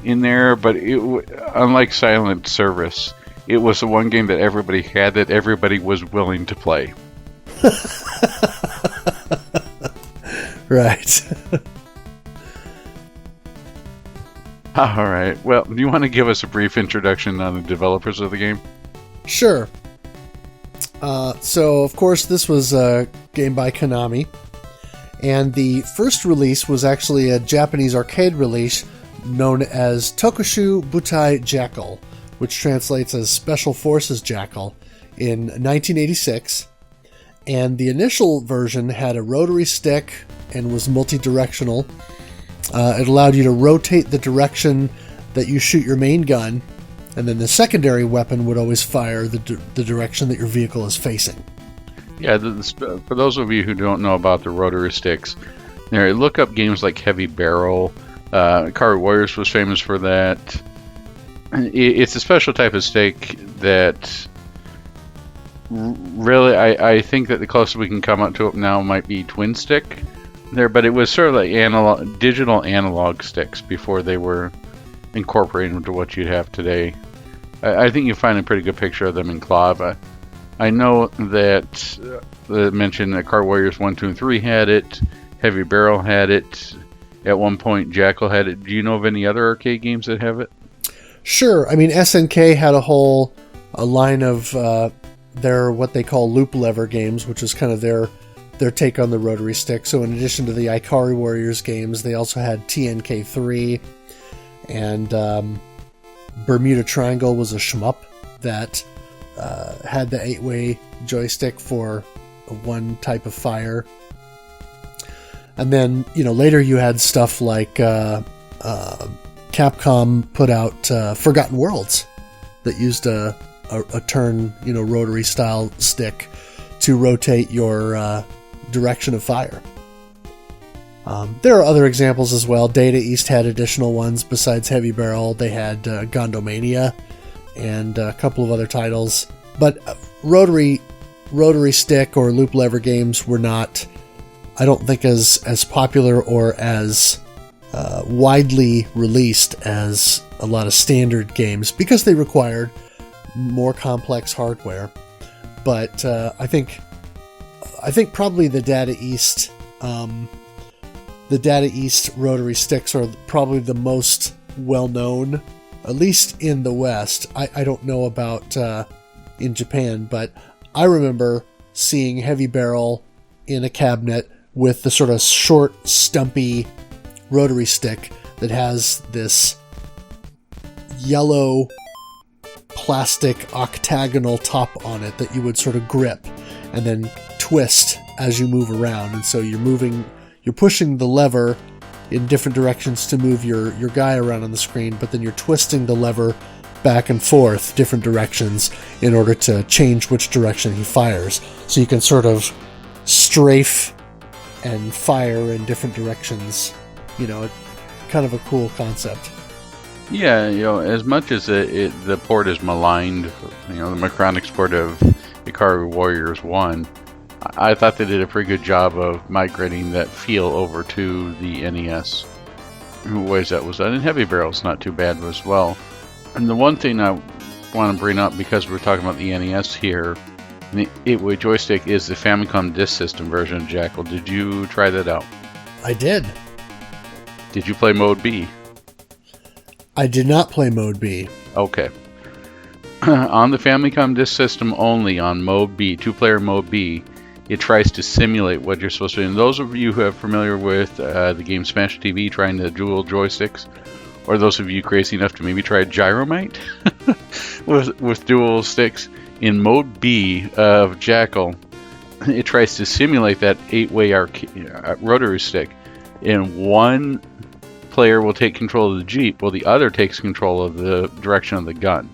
in there, but unlike Silent Service, it was the one game that everybody had that everybody was willing to play. Right. All right. Well, do you want to give us a brief introduction on the developers of the game? Sure. So, of course, this was a game by Konami. And the first release was actually a Japanese arcade release known as Tokushu Butai Jackal, which translates as Special Forces Jackal, in 1986. And the initial version had a rotary stick and was multi-directional. It allowed you to rotate the direction that you shoot your main gun, and then the secondary weapon would always fire the direction that your vehicle is facing. Yeah, for those of you who don't know about the rotary sticks, look up games like Heavy Barrel. Car Warriors was famous for that. It's a special type of stick that really, I think that the closest we can come up to it now might be Twin Stick there, but it was sort of like digital analog sticks before they were incorporated into what you'd have today. I think you'll find a pretty good picture of them in Clava. I know that mentioned that Car Warriors 1, 2, and 3 had it. Heavy Barrel had it. At one point, Jackal had it. Do you know of any other arcade games that have it? Sure. I mean, SNK had a line of their what they call loop lever games, which is kind of their take on the rotary stick. So in addition to the Ikari Warriors games, they also had TNK3, and Bermuda Triangle was a shmup that had the 8-way joystick for one type of fire. And then, later you had stuff like Capcom put out Forgotten Worlds that used a turn, rotary style stick to rotate your direction of fire. There are other examples as well. Data East had additional ones besides Heavy Barrel. They had Gondomania and a couple of other titles. But rotary stick or loop lever games were not, I don't think, as popular or as widely released as a lot of standard games because they required more complex hardware. But I think probably the Data East rotary sticks are probably the most well known, at least in the West. I don't know about in Japan, but I remember seeing Heavy Barrel in a cabinet with the sort of short, stumpy rotary stick that has this yellow plastic octagonal top on it that you would sort of grip and then twist as you move around. And so you're pushing the lever in different directions to move your guy around on the screen, but then you're twisting the lever back and forth different directions in order to change which direction he fires. So you can sort of strafe and fire in different directions. Kind of a cool concept. Yeah, as much as the port is maligned, the Micronics port of Ikari Warriors 1, I thought they did a pretty good job of migrating that feel over to the NES. In ways that was done. And Heavy Barrel's not too bad as well. And the one thing I want to bring up, because we're talking about the NES here, the 8-way joystick is the Famicom Disk System version of Jackal. Did you try that out? I did. Did you play Mode B? I did not play Mode B. Okay. On the Famicom Disk System only, on Mode B, 2-player Mode B, it tries to simulate what you're supposed to do. And those of you who are familiar with the game Smash TV, trying to dual joysticks, or those of you crazy enough to maybe try Gyromite with dual sticks, in Mode B of Jackal, it tries to simulate that 8-way rotary stick. And one player will take control of the Jeep, while the other takes control of the direction of the gun,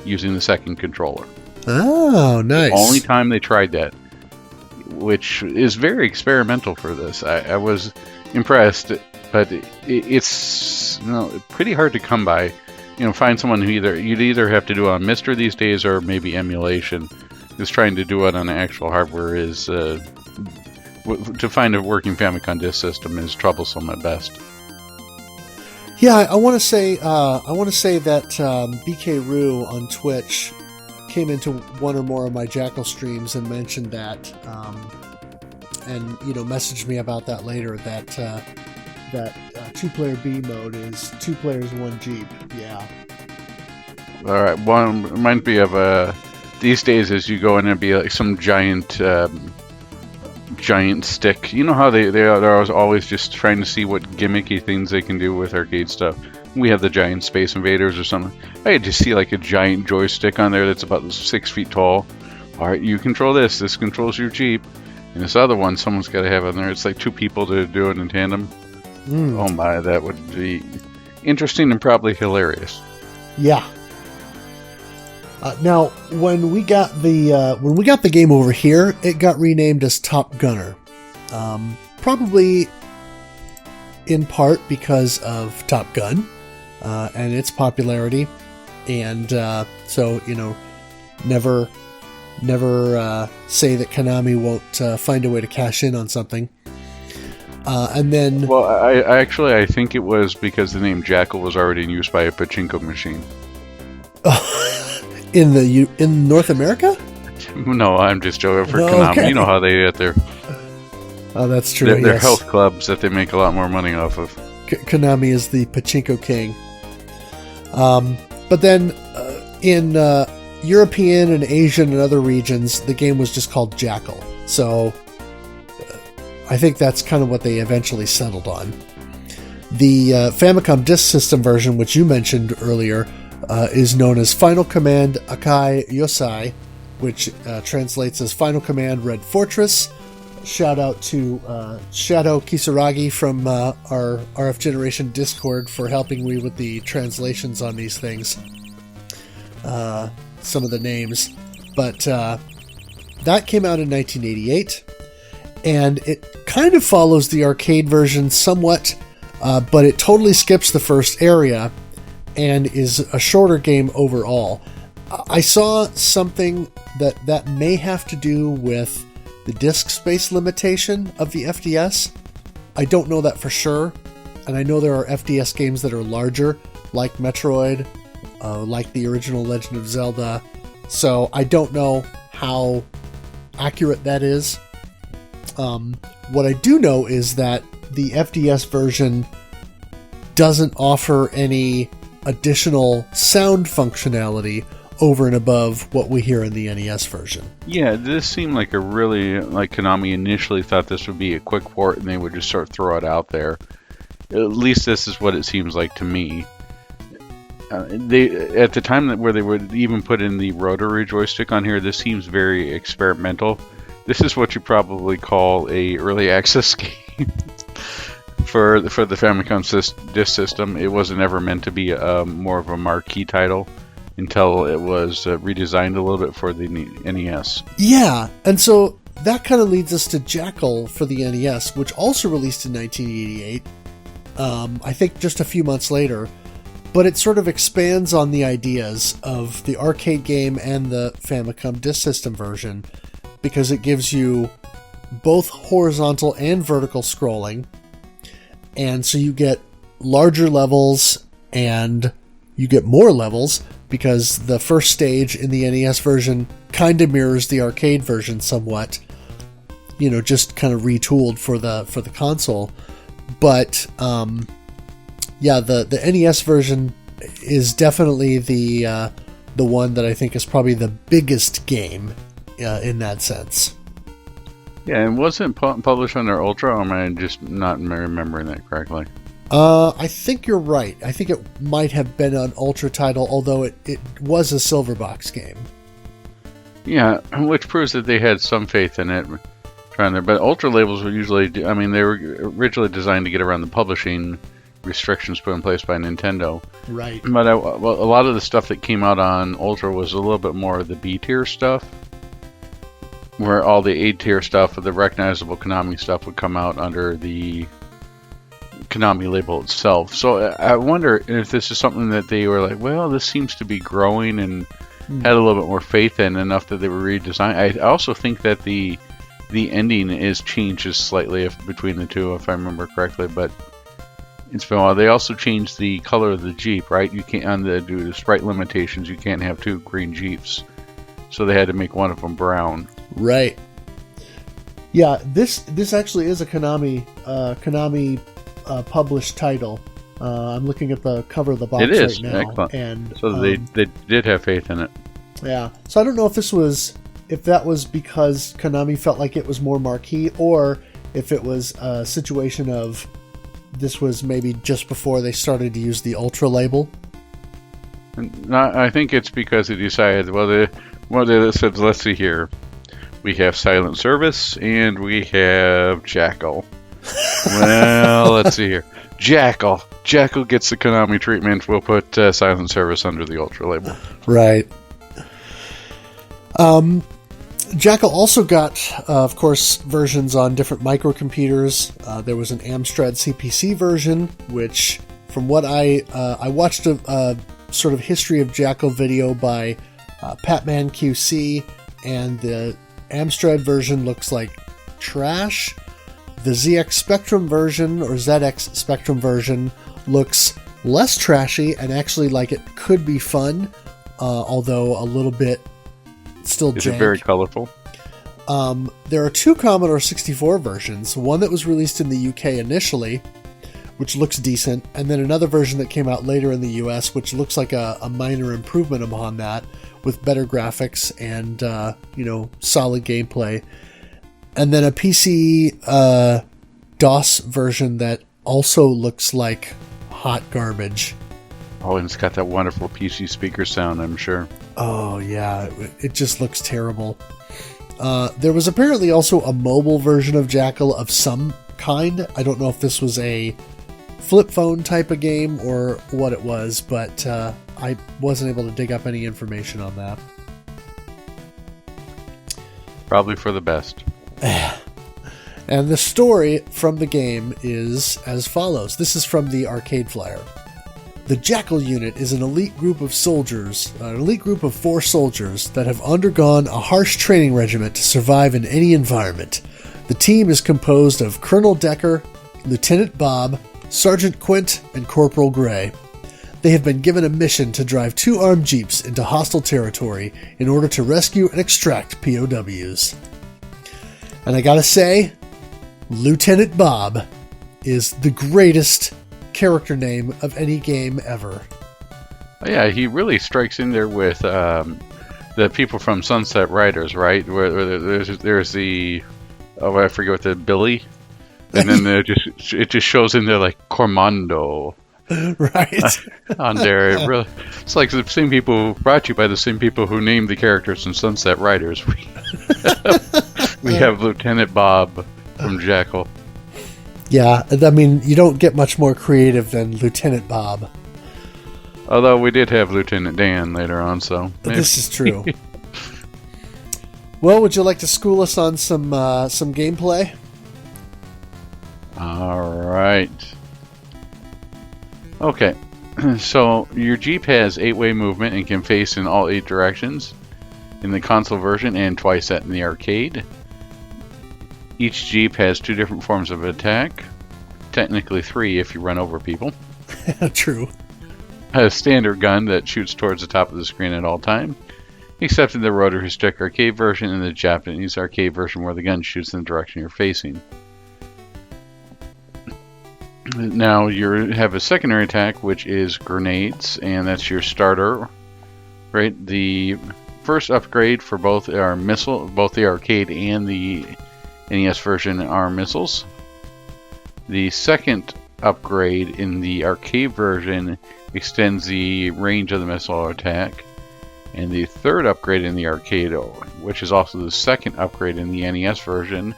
using the second controller. Oh, nice. The only time they tried that, which is very experimental for this. I was impressed, but it's pretty hard to come by. Find someone who you'd either have to do on Mister these days or maybe emulation is trying to do it on the actual hardware is to find a working Famicom disk system is troublesome at best. Yeah, I want to say that BK.Roo on Twitch came into one or more of my Jackal streams and mentioned that, and messaged me about that later. That 2-player B mode is 2 players, 1 Jeep. Yeah. All right. One reminds me of these days as you go in and be like some giant stick. You know how they're always just trying to see what gimmicky things they can do with arcade stuff. We have the giant Space Invaders or something. I just see like a giant joystick on there that's about 6 feet tall. All right, you control this. This controls your Jeep. And this other one, someone's got to have on there. It's like 2 people to do it in tandem. Oh my, that would be interesting and probably hilarious. Yeah. Now, when we got the game over here, it got renamed as Top Gunner, probably in part because of Top Gun and its popularity, and so never say that Konami won't find a way to cash in on something. And then, well, I think it was because the name Jackal was already in use by a pachinko machine. In North America? No, I'm just joking. For Konami, okay. You know how they get their. Oh, that's true. Their health clubs that they make a lot more money off of. Konami is the pachinko king. But then in European and Asian and other regions, the game was just called Jackal. So I think that's kind of what they eventually settled on. The Famicom Disk System version, which you mentioned earlier, is known as Final Command Akai Yosai, which translates as Final Command Red Fortress. Shout out to Shadow Kisaragi from our RF Generation Discord for helping me with the translations on these things. Some of the names. But that came out in 1988, and it kind of follows the arcade version somewhat, but it totally skips the first area and is a shorter game overall. I saw something that may have to do with the disk space limitation of the FDS. I don't know that for sure, and I know there are FDS games that are larger, like Metroid, like the original Legend of Zelda, so I don't know how accurate that is. What I do know is that the FDS version doesn't offer any additional sound functionality over and above what we hear in the NES version. Yeah, this seemed like a really, like Konami initially thought this would be a quick port and they would just sort of throw it out there. At least this is what it seems like to me. They at the time where they would even put in the rotary joystick on here, this seems very experimental. This is what you probably call a early access game. For the Famicom disk system, it wasn't ever meant to be more of a marquee title until it was redesigned a little bit for the NES. Yeah, and so that kind of leads us to Jackal for the NES, which also released in 1988, I think just a few months later, but it sort of expands on the ideas of the arcade game and the Famicom disk system version, because it gives you both horizontal and vertical scrolling. And so you get larger levels and you get more levels because the first stage in the NES version kind of mirrors the arcade version somewhat, just kind of retooled for the console. But yeah, the NES version is definitely the one that I think is probably the biggest game in that sense. Yeah, and wasn't published under Ultra, or am I just not remembering that correctly? I think you're right. I think it might have been an Ultra title, although it was a silver box game. Yeah, which proves that they had some faith in it. But Ultra labels were usually, they were originally designed to get around the publishing restrictions put in place by Nintendo. Right. But a lot of the stuff that came out on Ultra was a little bit more of the B-tier stuff, where all the A-tier stuff, the recognizable Konami stuff, would come out under the Konami label itself. So I wonder if this is something that they were like, well, this seems to be growing, and had a little bit more faith in, enough that they were redesigned. I also think that the ending is changes slightly between the two, if I remember correctly, but it's been a while. They also changed the color of the Jeep, right? You can't, due to sprite limitations, you can't have two green Jeeps, so they had to make one of them brown. Right. Yeah, this actually is a Konami published title. I'm looking at the cover of the box right now. Excellent. And so they did have faith in it. Yeah. So I don't know if that was because Konami felt like it was more marquee, or if it was a situation of this was maybe just before they started to use the Ultra label. I think it's because they decided, they said, let's see here. We have Silent Service and we have Jackal. Well, let's see here. Jackal gets the Konami treatment. We'll put Silent Service under the Ultra label. Right. Jackal also got, of course, versions on different microcomputers. There was an Amstrad CPC version, which, from what I watched a sort of history of Jackal video by Patman QC, and the Amstrad version looks like trash. The ZX Spectrum version, or ZX Spectrum version, looks less trashy and actually like it could be fun, although a little bit still jank. Is it very colorful? There are two Commodore 64 versions. One that was released in the UK initially, which looks decent, and then another version that came out later in the US, which looks like a minor improvement upon that, with better graphics and solid gameplay. And then a PC DOS version that also looks like hot garbage. Oh, and it's got that wonderful PC speaker sound, I'm sure. Oh, yeah. It just looks terrible. There was apparently also a mobile version of Jackal of some kind. I don't know if this was a flip phone type of game or what it was, but I wasn't able to dig up any information on that. Probably for the best. And the story from the game is as follows. This is from the arcade flyer. The Jackal unit is an elite group of 4 soldiers that have undergone a harsh training regiment to survive in any environment. The team is composed of Colonel Decker, Lieutenant Bob, Sergeant Quint, and Corporal Gray. They have been given a mission to drive 2 armed jeeps into hostile territory in order to rescue and extract POWs. And I gotta say, Lieutenant Bob is the greatest character name of any game ever. Oh, yeah, he really strikes in there with the people from Sunset Riders, right? Where there's the I forget what the Billy, and then it just shows in there like Cormando, right? On there, it's like the same people brought you by the same people who named the characters in Sunset Riders. We have Lieutenant Bob from Jackal. Yeah, I mean, you don't get much more creative than Lieutenant Bob. Although we did have Lieutenant Dan later on, so... This is true. Well, would you like to school us on some gameplay? Alright. Okay. So, your Jeep has 8-way movement and can face in all 8 directions in the console version and twice that in the arcade. Each Jeep has 2 different forms of attack. Technically 3 if you run over people. True. A standard gun that shoots towards the top of the screen at all time, except in the rotary stick arcade version and the Japanese arcade version where the gun shoots in the direction you're facing. Now you have a secondary attack, which is grenades, and that's your starter. Right? The first upgrade for both are both the arcade and the NES version are missiles. The second upgrade in the arcade version extends the range of the missile attack. And the third upgrade in the arcade, which is also the second upgrade in the NES version,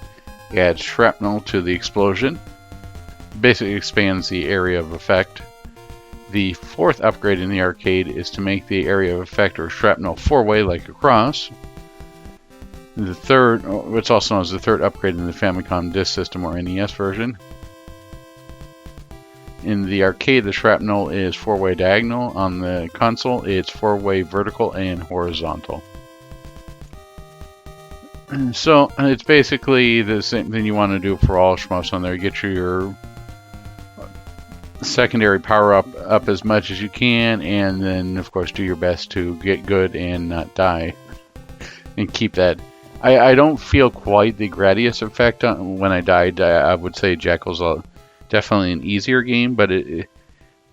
adds shrapnel to the explosion. Basically expands the area of effect. The fourth upgrade in the arcade is to make the area of effect or shrapnel 4-way like a cross. The third, what's also known as the third upgrade in the Famicom Disk System or NES version. In the arcade, the shrapnel is 4-way diagonal. On the console, it's 4-way vertical and horizontal. So it's basically the same thing you want to do for all shmups on there. Get your secondary power up as much as you can, and then of course do your best to get good and not die, and keep that. I don't feel quite the Gradius effect when I died. I would say Jackal's definitely an easier game, but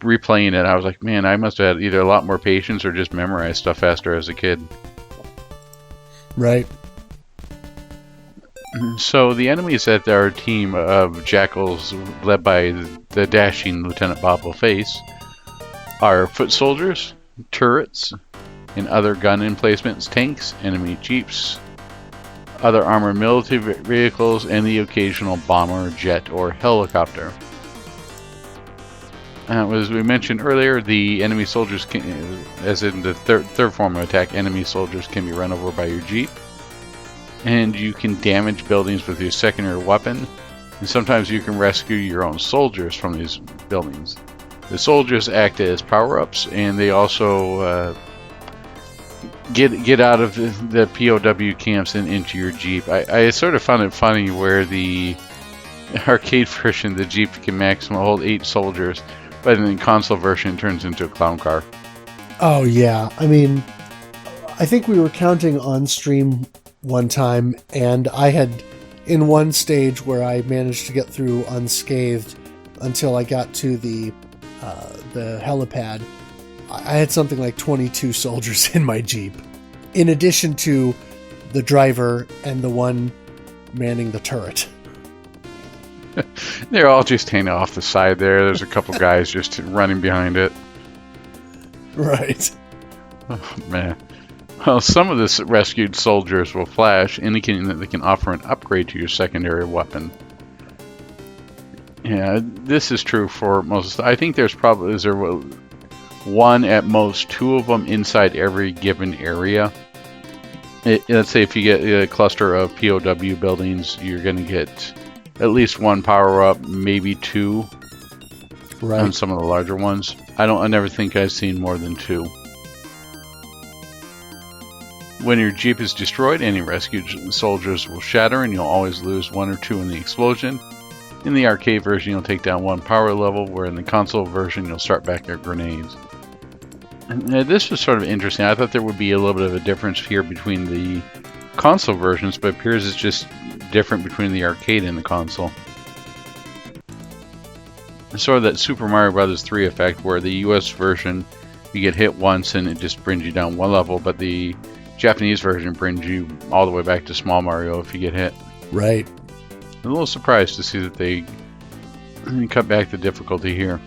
replaying it, I was like, man, I must have had either a lot more patience or just memorized stuff faster as a kid. Right. So the enemies that are a team of Jackals led by the dashing Lieutenant Bob Face are foot soldiers, turrets, and other gun emplacements, tanks, enemy jeeps, other armored military vehicles, and the occasional bomber, jet, or helicopter. As we mentioned earlier, the enemy soldiers can, as in the third form of attack, enemy soldiers can be run over by your jeep. And you can damage buildings with your secondary weapon, and sometimes you can rescue your own soldiers from these buildings. The soldiers act as power-ups, and they also get out of the POW camps and into your jeep. I sort of found it funny where the arcade version, the jeep can maximum hold 8 soldiers, but in the console version it turns into a clown car. Oh yeah, I mean, I think we were counting on stream one time, and I had in one stage where I managed to get through unscathed until I got to the helipad. I had something like 22 soldiers in my jeep, in addition to the driver and the one manning the turret. They're all just hanging off the side there. There's a couple guys just running behind it. Right. Oh, man. Well, some of the rescued soldiers will flash, indicating that they can offer an upgrade to your secondary weapon. Yeah, this is true for most. I think there's probably one, at most 2 of them inside every given area. Let's say if you get a cluster of POW buildings, you're going to get at least 1 power-up, maybe 2 right. on some of the larger ones. I never think I've seen more than 2. When your jeep is destroyed, any rescued soldiers will shatter, and you'll always lose 1 or 2 in the explosion. In the arcade version, you'll take down 1 power level, where in the console version, you'll start back at grenades. And this was sort of interesting. I thought there would be a little bit of a difference here between the console versions, but it appears it's just different between the arcade and the console. Sort of that Super Mario Bros. 3 effect, where the US version, you get hit once and it just brings you down 1 level, but the Japanese version brings you all the way back to Small Mario if you get hit. Right. I'm a little surprised to see that they cut back the difficulty here.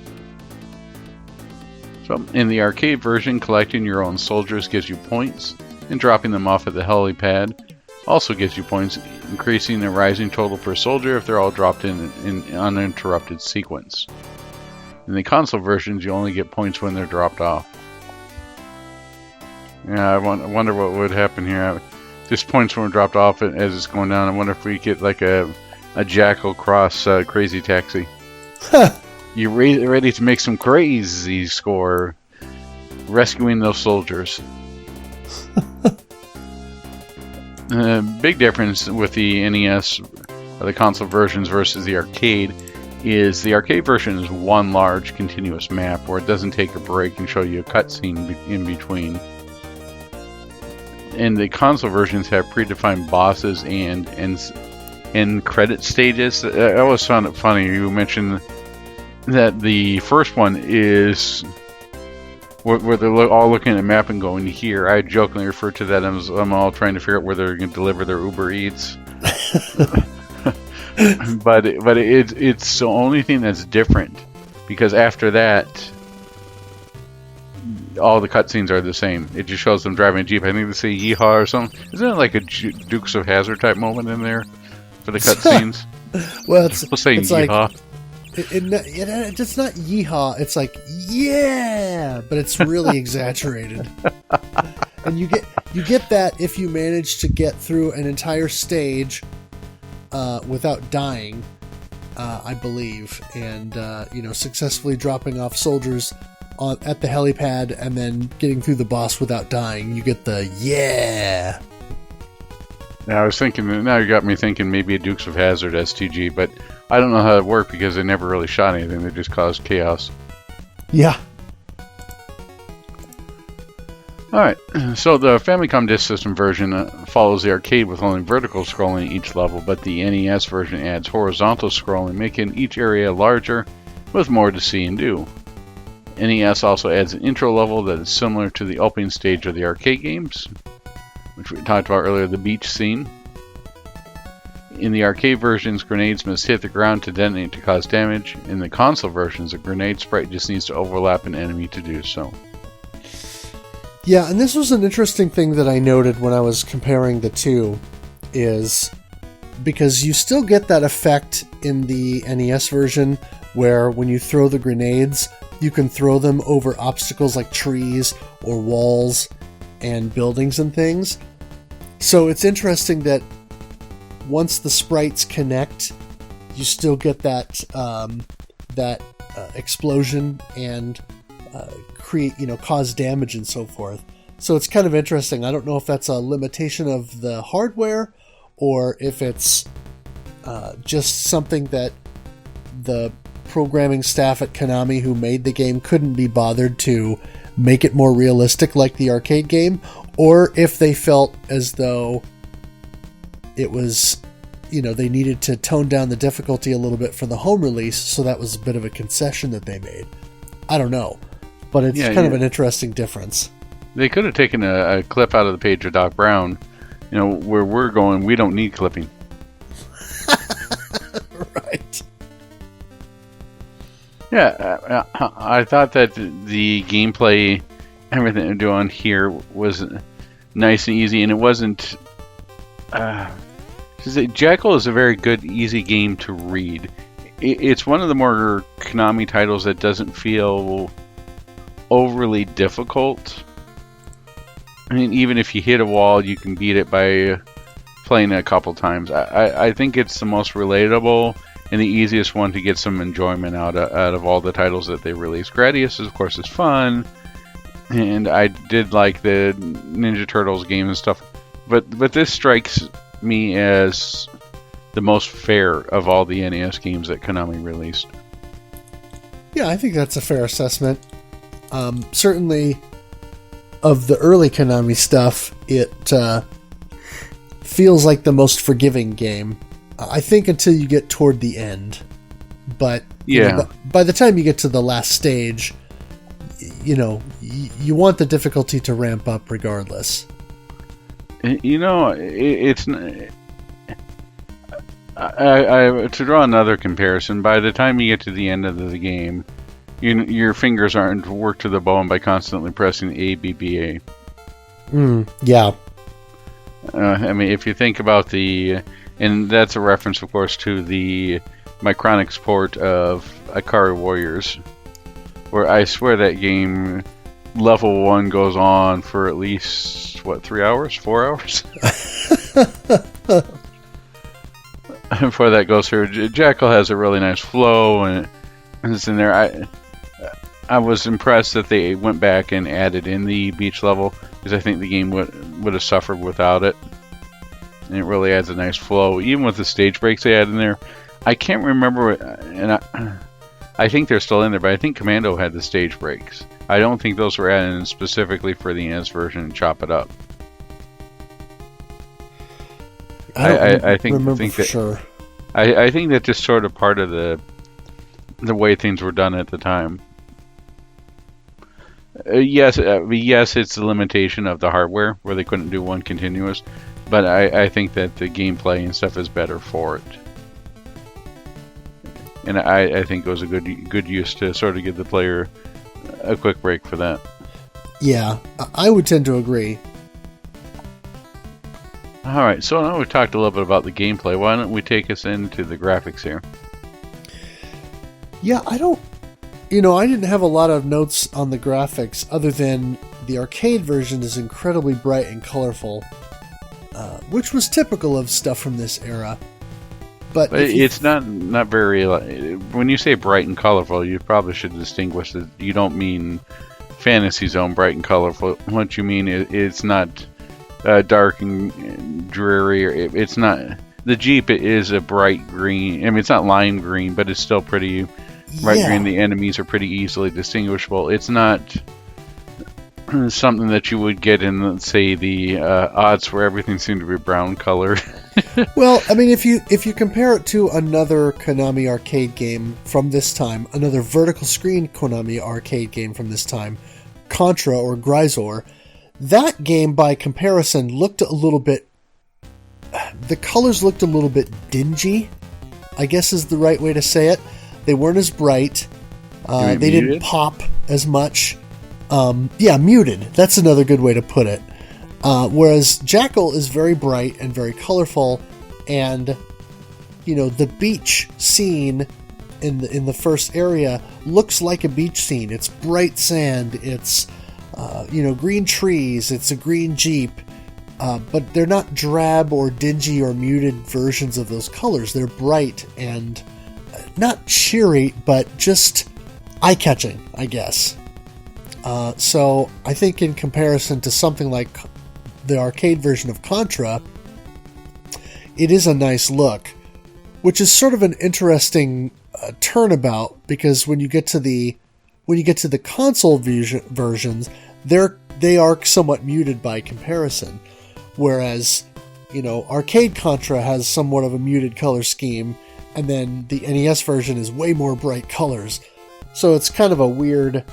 So, in the arcade version, collecting your own soldiers gives you points, and dropping them off at the helipad also gives you points, increasing the rising total per soldier if they're all dropped in uninterrupted sequence. In the console versions, you only get points when they're dropped off. Yeah, I wonder what would happen here. Just points when we're dropped off as it's going down. I wonder if we get like a Jackal cross Crazy Taxi. You're ready to make some crazy score rescuing those soldiers. Big difference with the NES, or the console versions versus the arcade, is the arcade version is one large continuous map where it doesn't take a break and show you a cutscene in between. And the console versions have predefined bosses and credit stages. I always found it funny. You mentioned that the first one is where they're all looking at the map and going here. I jokingly refer to that as I'm all trying to figure out where they're going to deliver their Uber Eats. but it's the only thing that's different, because after that, all the cutscenes are the same. It just shows them driving a Jeep. I think they say yeehaw or something. Isn't it like a Dukes of Hazzard type moment in there for the cutscenes? Well, it's yeehaw. Like, it's not yeehaw. It's like, yeah, but it's really exaggerated. And you get that if you manage to get through an entire stage without dying. I believe, and successfully dropping off soldiers at the helipad and then getting through the boss without dying. You get the yeah. Now I was thinking. Now you got me thinking maybe a Dukes of Hazzard STG, but I don't know how it worked because they never really shot anything. They just caused chaos. Yeah. Alright, so the Famicom Disk System version follows the arcade with only vertical scrolling each level, but the NES version adds horizontal scrolling, making each area larger with more to see and do. NES also adds an intro level that is similar to the opening stage of the arcade games, which we talked about earlier, the beach scene. In the arcade versions, grenades must hit the ground to detonate to cause damage. In the console versions, a grenade sprite just needs to overlap an enemy to do so. Yeah, and this was an interesting thing that I noted when I was comparing the two, is because you still get that effect in the NES version where when you throw the grenades, you can throw them over obstacles like trees or walls and buildings and things. So it's interesting that once the sprites connect, you still get that explosion and create, cause damage and so forth. So it's kind of interesting. I don't know if that's a limitation of the hardware or if it's just something that the programming staff at Konami who made the game couldn't be bothered to make it more realistic like the arcade game, or if they felt as though it was, they needed to tone down the difficulty a little bit for the home release, so that was a bit of a concession that they made. I don't know. But it's kind of an interesting difference. They could have taken a clip out of the page of Doc Brown. Where we're going, we don't need clipping. Right. Yeah, I thought that the gameplay, everything they're doing here was nice and easy, and it wasn't... Jackal is a very good, easy game to read. It's one of the more Konami titles that doesn't feel overly difficult. I mean, even if you hit a wall, you can beat it by playing it a couple times. I think it's the most relatable and the easiest one to get some enjoyment out of all the titles that they released. Gradius, of course, is fun, and I did like the Ninja Turtles game and stuff. But this strikes me as the most fair of all the NES games that Konami released. Yeah, I think that's a fair assessment. Certainly, of the early Konami stuff, it feels like the most forgiving game. I think until you get toward the end. But by the time you get to the last stage, you want the difficulty to ramp up regardless. It's... to draw another comparison, by the time you get to the end of the game, your fingers aren't worked to the bone by constantly pressing A, B, B, A. Yeah. I mean, if you think about and that's a reference, of course, to the Micronix port of Ikari Warriors, where I swear that game, level 1 goes on for at least, 3 hours? 4 hours? Before that goes through. Jackal has a really nice flow, and it's in there. I was impressed that they went back and added in the beach level, because I think the game would have suffered without it. And it really adds a nice flow, even with the stage breaks they add in there. I can't remember, and I think they're still in there, but I think Commando had the stage breaks. I don't think those were added in specifically for the NES version and chop it up. I think for that, sure. I think that's just sort of part of the way things were done at the time. Yes, it's the limitation of the hardware where they couldn't do one continuous, but I think that the gameplay and stuff is better for it, and I think it was a good use to sort of give the player a quick break for that. Yeah, I would tend to agree. Alright, so now we've talked a little bit about the gameplay. Why don't we take us into the graphics here? Yeah, I didn't have a lot of notes on the graphics other than the arcade version is incredibly bright and colorful, which was typical of stuff from this era. But it's not very. When you say bright and colorful, you probably should distinguish that you don't mean Fantasy Zone bright and colorful. What you mean is it's not dark and dreary. It's not. The Jeep is a bright green. I mean, it's not lime green, but it's still pretty bright green. The enemies are pretty easily distinguishable. It's not something that you would get in, let's say, the odds where everything seemed to be brown colored. Well, I mean, if you compare it to another Konami arcade game from this time, another vertical screen Konami arcade game from this time, Contra or Grisor, that game by comparison looked a little bit... The colors looked a little bit dingy, I guess is the right way to say it. They weren't as bright. They didn't pop as much. Muted. That's another good way to put it. Whereas Jackal is very bright and very colorful, and the beach scene in the first area looks like a beach scene. It's bright sand. It's green trees. It's a green Jeep, but they're not drab or dingy or muted versions of those colors. They're bright and not cheery, but just eye-catching, I guess. So I think in comparison to something like the arcade version of Contra, it is a nice look, which is sort of an interesting turnabout, because when you get to the console versions, they are somewhat muted by comparison, whereas arcade Contra has somewhat of a muted color scheme, and then the NES version is way more bright colors, so it's kind of a weird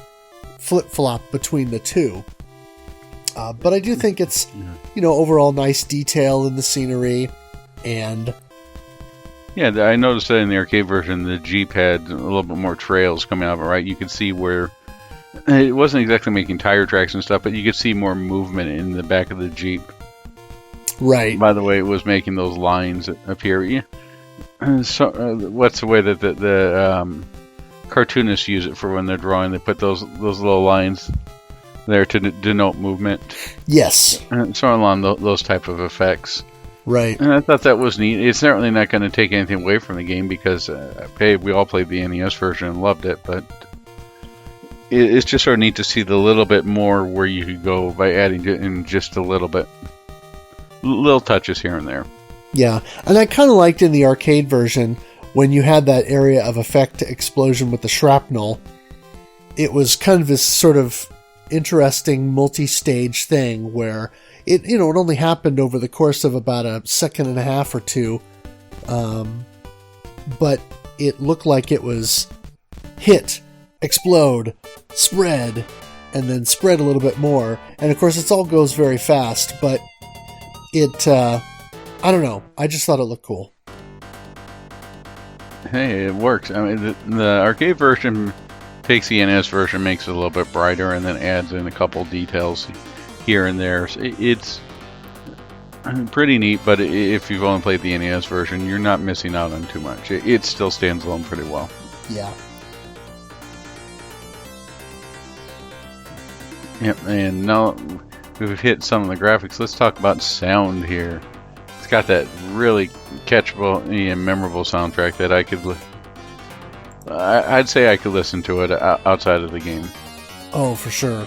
flip-flop between the two. But I do think it's, overall nice detail in the scenery, and... Yeah, I noticed that in the arcade version, the Jeep had a little bit more trails coming out of it, right? You could see where... It wasn't exactly making tire tracks and stuff, but you could see more movement in the back of the Jeep. Right. By the way, it was making those lines appear. Yeah. So, what's the way that the cartoonists use it for when they're drawing? They put those little lines there to denote movement. Yes. So along those type of effects. Right. And I thought that was neat. It's certainly not going to take anything away from the game, because we all played the NES version and loved it, but it's just sort of neat to see the little bit more where you could go by adding it in just a little bit. Little touches here and there. Yeah. And I kind of liked in the arcade version when you had that area of effect explosion with the shrapnel. It was kind of this sort of interesting multi-stage thing where it only happened over the course of about a second and a half or two, but it looked like it was hit, explode, spread, and then spread a little bit more. And of course, it all goes very fast, but it I don't know, I just thought it looked cool. Hey, it works. I mean, the arcade version takes the NES version, makes it a little bit brighter, and then adds in a couple details here and there. So it's pretty neat, but if you've only played the NES version, you're not missing out on too much. It still stands alone pretty well. Yeah. Yep, and now we've hit some of the graphics. Let's talk about sound here. It's got that really catchable and memorable soundtrack that I'd say I could listen to it outside of the game. Oh, for sure.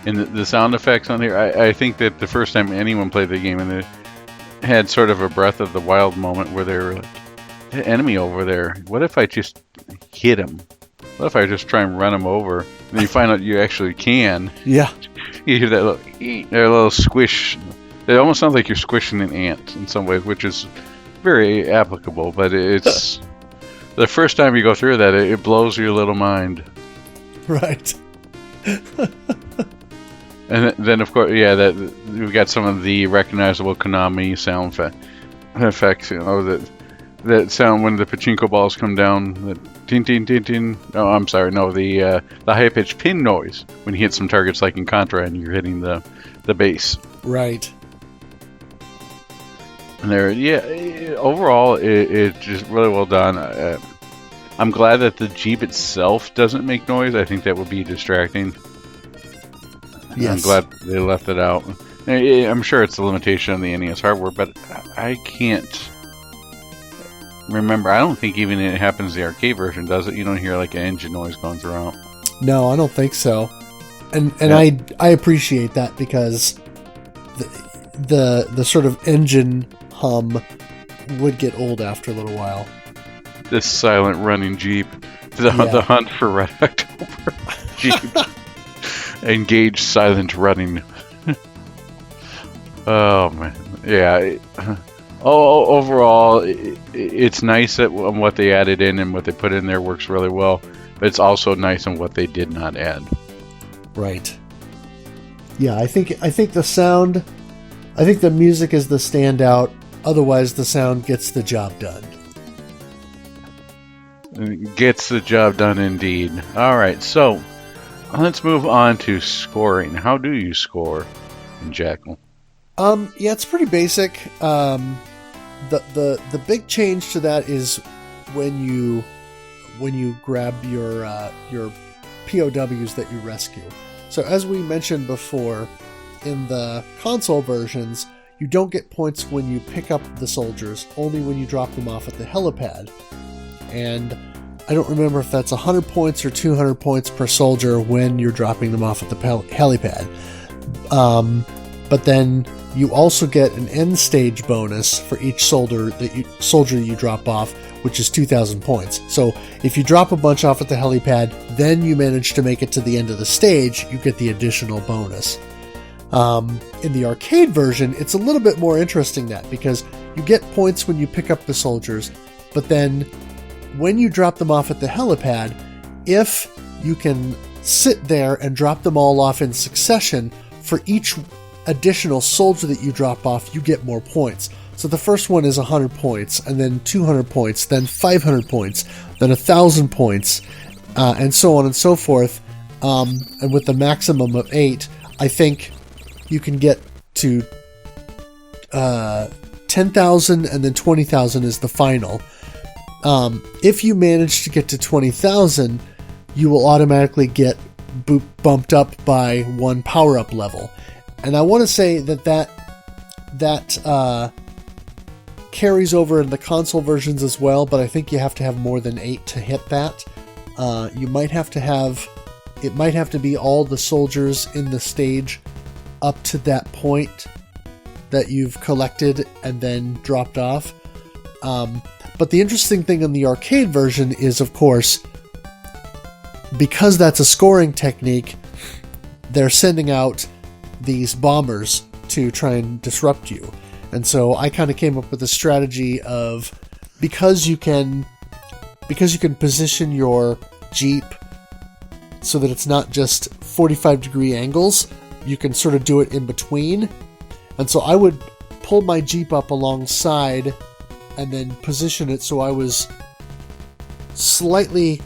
And the sound effects on here, I think that the first time anyone played the game, and it had sort of a Breath of the Wild moment where they were like, the enemy over there, what if I just hit him? What if I just try and run him over? And then you find out you actually can. Yeah. You hear that little squish. It almost sounds like you're squishing an ant in some ways, which is very applicable, but it's... The first time you go through that, it blows your little mind. Right. And then, of course, that we've got some of the recognizable Konami sound effects. That sound when the pachinko balls come down. The tin tin tin tin. Oh, I'm sorry. No, the high pitched pin noise when you hit some targets like in Contra and you're hitting the base. Right. And overall, it's just really well done. I'm glad that the Jeep itself doesn't make noise. I think that would be distracting. Yes. I'm glad they left it out. I'm sure it's a limitation on the NES hardware, but I can't remember, I don't think even it happens in the arcade version, does it? You don't hear like an engine noise going throughout. No, I don't think so. And Yeah. I appreciate that because the sort of engine hum would get old after a little while. This silent running Jeep. The hunt for Red October. Jeep. Engage silent running. Oh, man. Yeah. Overall, it's nice that what they added in and what they put in there works really well. But it's also nice in what they did not add. Right. Yeah, I think the sound, I think the music is the standout. Otherwise, the sound gets the job done. Gets the job done indeed. All right, so let's move on to scoring. How do you score in Jackal? Yeah, it's pretty basic. The big change to that is when you grab your POWs that you rescue. So as we mentioned before, in the console versions, you don't get points when you pick up the soldiers, only when you drop them off at the helipad. And I don't remember if that's 100 points or 200 points per soldier when you're dropping them off at the helipad. But then you also get an end stage bonus for each soldier you drop off, which is 2,000 points. So if you drop a bunch off at the helipad, then you manage to make it to the end of the stage, you get the additional bonus. In the arcade version, it's a little bit more interesting because you get points when you pick up the soldiers, but then when you drop them off at the helipad, if you can sit there and drop them all off in succession, for each additional soldier that you drop off, you get more points. So the first one is 100 points, and then 200 points, then 500 points, then 1,000 points, and so on and so forth. And with the maximum of 8, I think you can get to 10,000, and then 20,000 is the final. If you manage to get to 20,000, you will automatically get bumped up by 1 power-up level. And I want to say that carries over in the console versions as well, but I think you have to have more than 8 to hit that. It might have to be all the soldiers in the stage up to that point that you've collected and then dropped off. But the interesting thing in the arcade version is, of course, because that's a scoring technique, they're sending out these bombers to try and disrupt you. And so I kind of came up with a strategy of, because you can position your Jeep so that it's not just 45-degree angles, you can sort of do it in between. And so I would pull my Jeep up alongside and then position it so I was slightly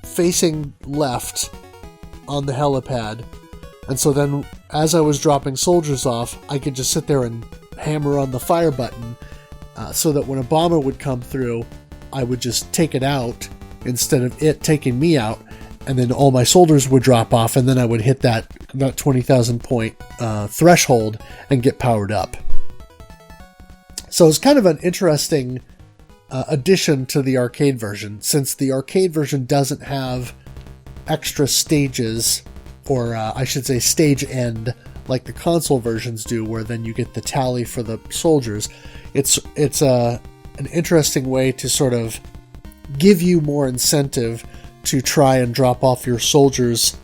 facing left on the helipad. And so then, as I was dropping soldiers off, I could just sit there and hammer on the fire button so that when a bomber would come through, I would just take it out instead of it taking me out. And then all my soldiers would drop off, and then I would hit that 20,000 point threshold and get powered up. So it's kind of an interesting addition to the arcade version, since the arcade version doesn't have extra stages, or I should say stage end, like the console versions do, where then you get the tally for the soldiers. It's an interesting way to sort of give you more incentive to try and drop off your soldiers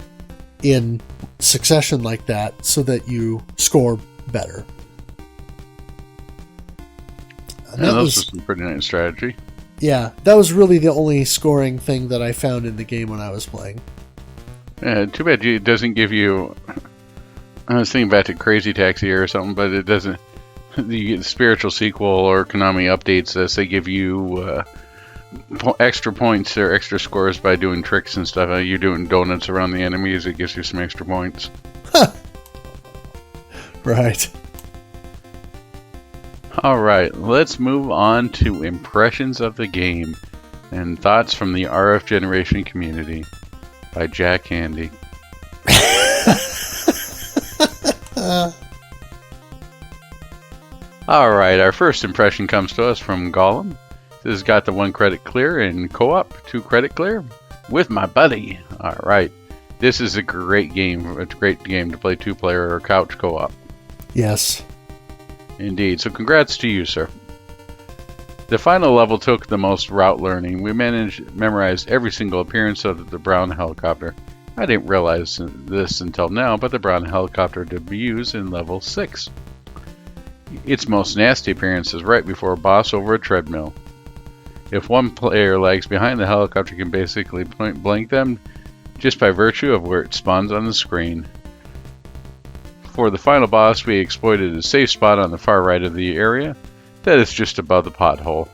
in succession like that, so that you score better. And that was some pretty nice strategy. Yeah, that was really the only scoring thing that I found in the game when I was playing. Yeah, too bad it doesn't give you... I was thinking back to Crazy Taxi or something, but it doesn't... The spiritual sequel or Konami updates this, they give you extra points or extra scores by doing tricks and stuff. You're doing donuts around the enemies, it gives you some extra points. Right. Alright, let's move on to impressions of the game and thoughts from the RF Generation community by Jack Handy. Alright, our first impression comes to us from Gollum. This has got the 1 credit clear in co-op, 2 credit clear with my buddy. All right. This is a great game. It's a great game to play 2-player or couch co-op. Yes. Indeed. So congrats to you, sir. The final level took the most route learning. We memorized every single appearance of the brown helicopter. I didn't realize this until now, but the brown helicopter debuts in level 6. Its most nasty appearance is right before a boss over a treadmill. If one player lags behind, the helicopter can basically point blank them just by virtue of where it spawns on the screen. For the final boss, we exploited a safe spot on the far right of the area that is just above the pothole.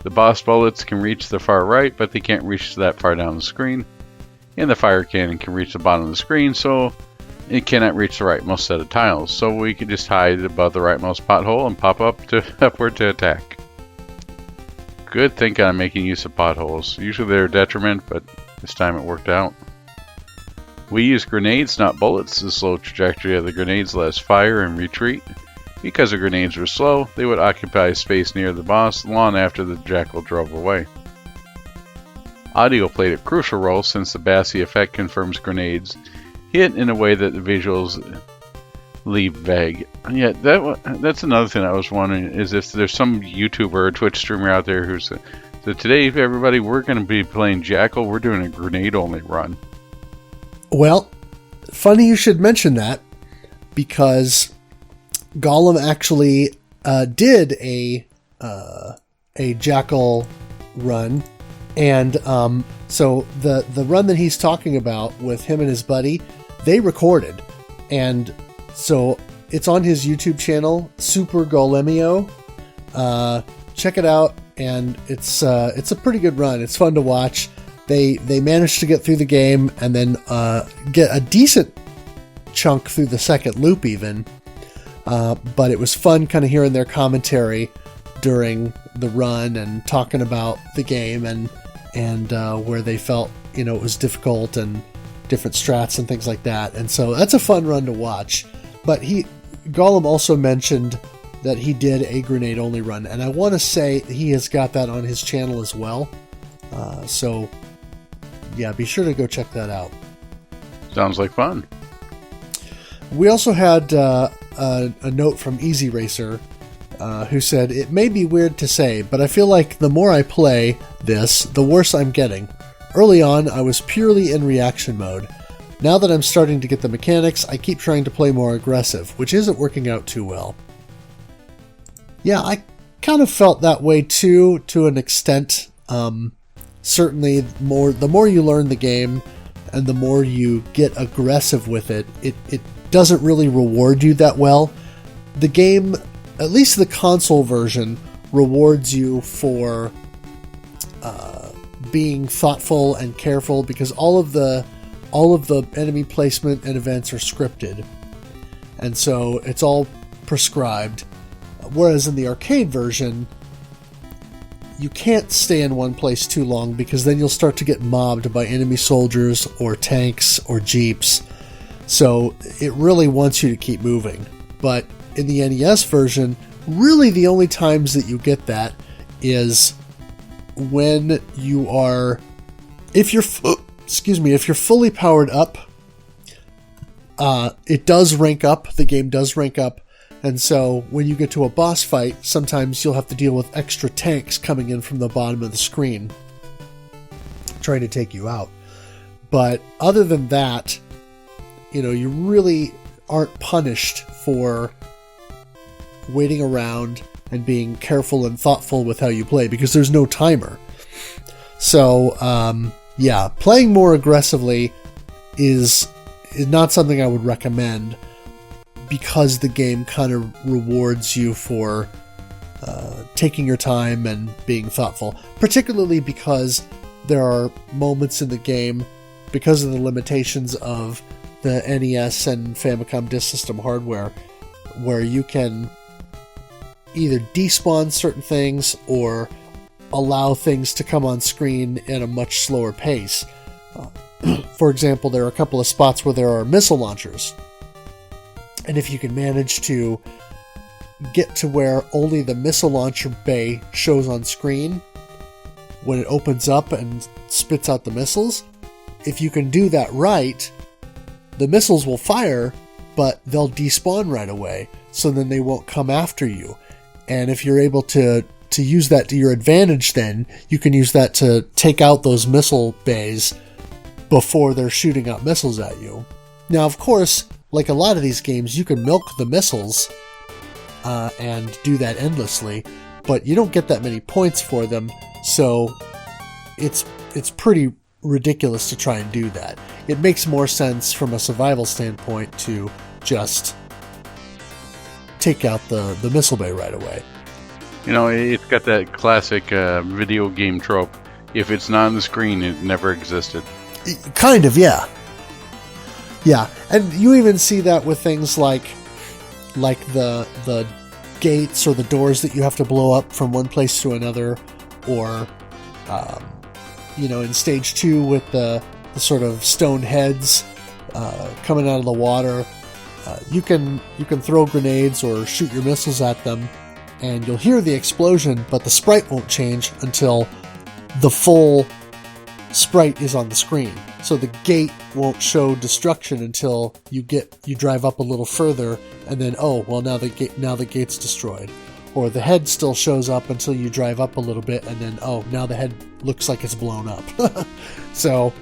The boss bullets can reach the far right, but they can't reach that far down the screen. And the fire cannon can reach the bottom of the screen, so it cannot reach the rightmost set of tiles. So we can just hide above the rightmost pothole and pop up to upward to attack. Good thinking on making use of potholes. Usually they're a detriment, but this time it worked out. We use grenades, not bullets. The slow trajectory of the grenades lets fire and retreat. Because the grenades were slow, they would occupy space near the boss long after the Jackal drove away. Audio played a crucial role since the bassy effect confirms grenades hit in a way that the visuals leave vague. And yet, that's another thing I was wondering, is if there's some YouTuber or Twitch streamer out there who's so today, everybody, we're going to be playing Jackal. We're doing a grenade-only run. Well, funny you should mention that, because Gollum actually did a Jackal run, and so the run that he's talking about with him and his buddy, they recorded, and so it's on his YouTube channel, Super Golemio. Check it out, and it's a pretty good run. It's fun to watch. They managed to get through the game and then get a decent chunk through the second loop even. But it was fun kind of hearing their commentary during the run and talking about the game and where they felt, it was difficult and different strats and things like that. And so that's a fun run to watch. But Gollum also mentioned that he did a grenade-only run, and I want to say he has got that on his channel as well. So yeah, be sure to go check that out. Sounds like fun. We also had a note from Easy Racer, who said, "It may be weird to say, but I feel like the more I play this, the worse I'm getting. Early on, I was purely in reaction mode. Now that I'm starting to get the mechanics, I keep trying to play more aggressive, which isn't working out too well." Yeah, I kind of felt that way too, to an extent. Certainly, the more you learn the game and the more you get aggressive with it, it doesn't really reward you that well. The game, at least the console version, rewards you for being thoughtful and careful, because all of the enemy placement and events are scripted, and so it's all prescribed. Whereas in the arcade version, you can't stay in one place too long, because then you'll start to get mobbed by enemy soldiers or tanks or jeeps. So it really wants you to keep moving. But in the NES version, really the only times that you get that is when you are, if you're fully powered up, it does rank up, the game does rank up. And so when you get to a boss fight, sometimes you'll have to deal with extra tanks coming in from the bottom of the screen, trying to take you out. But other than that, you really aren't punished for waiting around and being careful and thoughtful with how you play, because there's no timer. So, yeah, playing more aggressively is not something I would recommend, because the game kind of rewards you for taking your time and being thoughtful, particularly because there are moments in the game, because of the limitations of the NES and Famicom Disk System hardware, where you can either despawn certain things or allow things to come on screen in a much slower pace. For example, there are a couple of spots where there are missile launchers. And if you can manage to get to where only the missile launcher bay shows on screen when it opens up and spits out the missiles. If you can do that right, the missiles will fire, but they'll despawn right away, so then they won't come after you. And if you're able to use that to your advantage, then you can use that to take out those missile bays before they're shooting out missiles at you. Now, of course, like a lot of these games, you can milk the missiles and do that endlessly, but you don't get that many points for them, so it's pretty ridiculous to try and do that. It makes more sense from a survival standpoint to just take out the missile bay right away. You know, it's got that classic video game trope. If it's not on the screen, it never existed. Kind of, yeah. Yeah, and you even see that with things like the gates or the doors that you have to blow up from one place to another, or in stage 2 with the sort of stone heads coming out of the water. You can throw grenades or shoot your missiles at them, and you'll hear the explosion, but the sprite won't change until the full sprite is on the screen. So the gate won't show destruction until you drive up a little further, and then now the gate's destroyed. Or the head still shows up until you drive up a little bit, and then now the head looks like it's blown up. So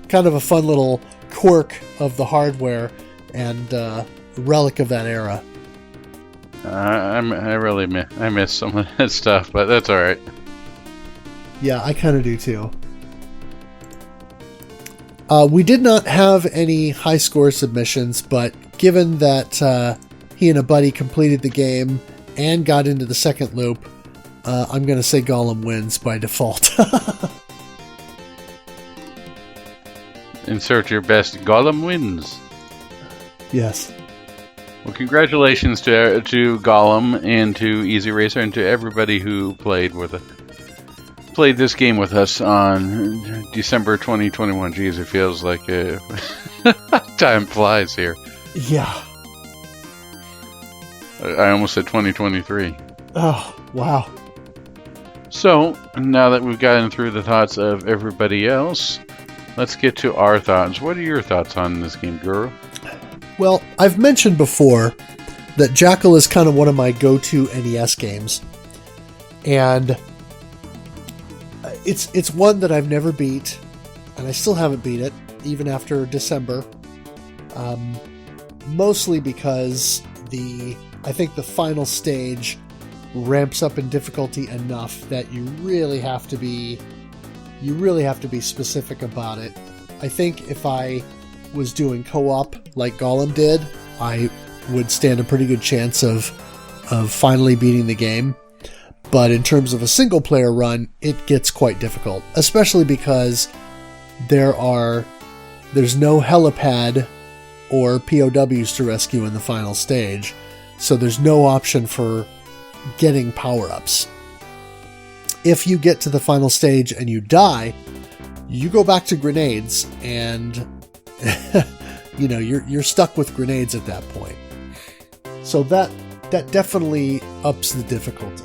kind of a fun little quirk of the hardware and relic of that era. I miss some of that stuff, but that's all right. Yeah, I kind of do too. We did not have any high score submissions, but given that he and a buddy completed the game and got into the second loop, I'm going to say Gollum wins by default. Insert your best. Gollum wins. Yes. Well, congratulations to Gollum and to Easy Racer and to everybody who played this game with us on December 2021. Geez, it feels like time flies here. Yeah. I almost said 2023. Oh, wow. So, now that we've gotten through the thoughts of everybody else, let's get to our thoughts. What are your thoughts on this game, Guru? Well, I've mentioned before that Jackal is kind of one of my go-to NES games. And it's one that I've never beat, and I still haven't beat it, even after December. Mostly because I think the final stage ramps up in difficulty enough that you really have to be specific about it. I think if I was doing co-op like Gollum did, I would stand a pretty good chance of finally beating the game. But in terms of a single player run, it gets quite difficult, especially because there's no helipad or POWs to rescue in the final stage, so there's no option for getting power-ups. If you get to the final stage and you die, you go back to grenades, and you're stuck with grenades at that point. So that definitely ups the difficulty.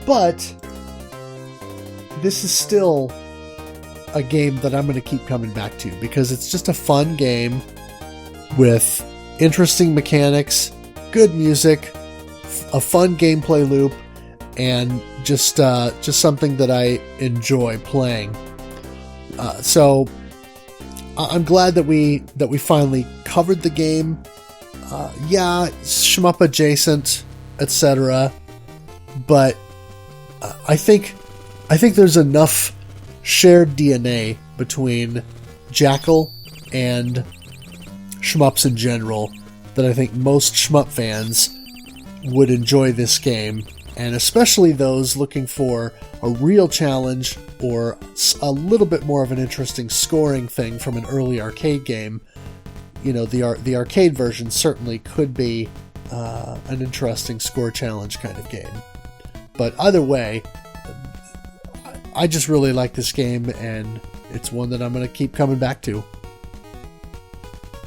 But this is still a game that I'm going to keep coming back to because it's just a fun game with interesting mechanics, good music, a fun gameplay loop, and just something that I enjoy playing. So I'm glad that we finally covered the game. Shmup-adjacent, etc. But I think there's enough shared DNA between Jackal and shmups in general that I think most shmup fans would enjoy this game, and especially those looking for a real challenge or a little bit more of an interesting scoring thing from an early arcade game. The arcade version certainly could be an interesting score challenge kind of game. But either way, I just really like this game, and it's one that I'm going to keep coming back to.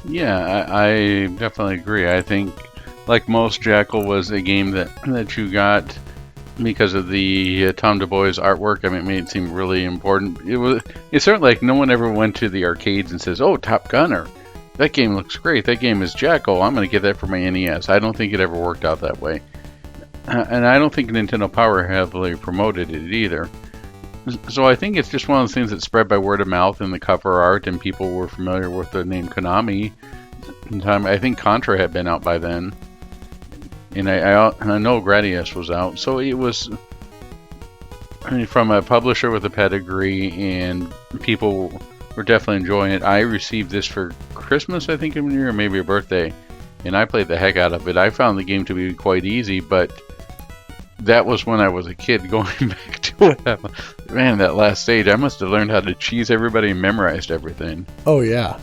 Yeah, I definitely agree. I think like most, Jackal was a game that you got because of the Tom Du Bois artwork. I mean, it made it seem really important. It's certainly like no one ever went to the arcades and says, "Oh, Top Gunner, that game looks great. That game is Jackal. I'm going to get that for my NES." I don't think it ever worked out that way. And I don't think Nintendo Power heavily promoted it either. So I think it's just one of those things that spread by word of mouth in the cover art, and people were familiar with the name Konami. I think Contra had been out by then. And I know Gradius was out. So it was from a publisher with a pedigree, and people were definitely enjoying it. I received this for Christmas, I think, or maybe a birthday. And I played the heck out of it. I found the game to be quite easy, but that was when I was a kid. Going back to it, man, that last stage, I must have learned how to cheese everybody and memorized everything. Oh yeah.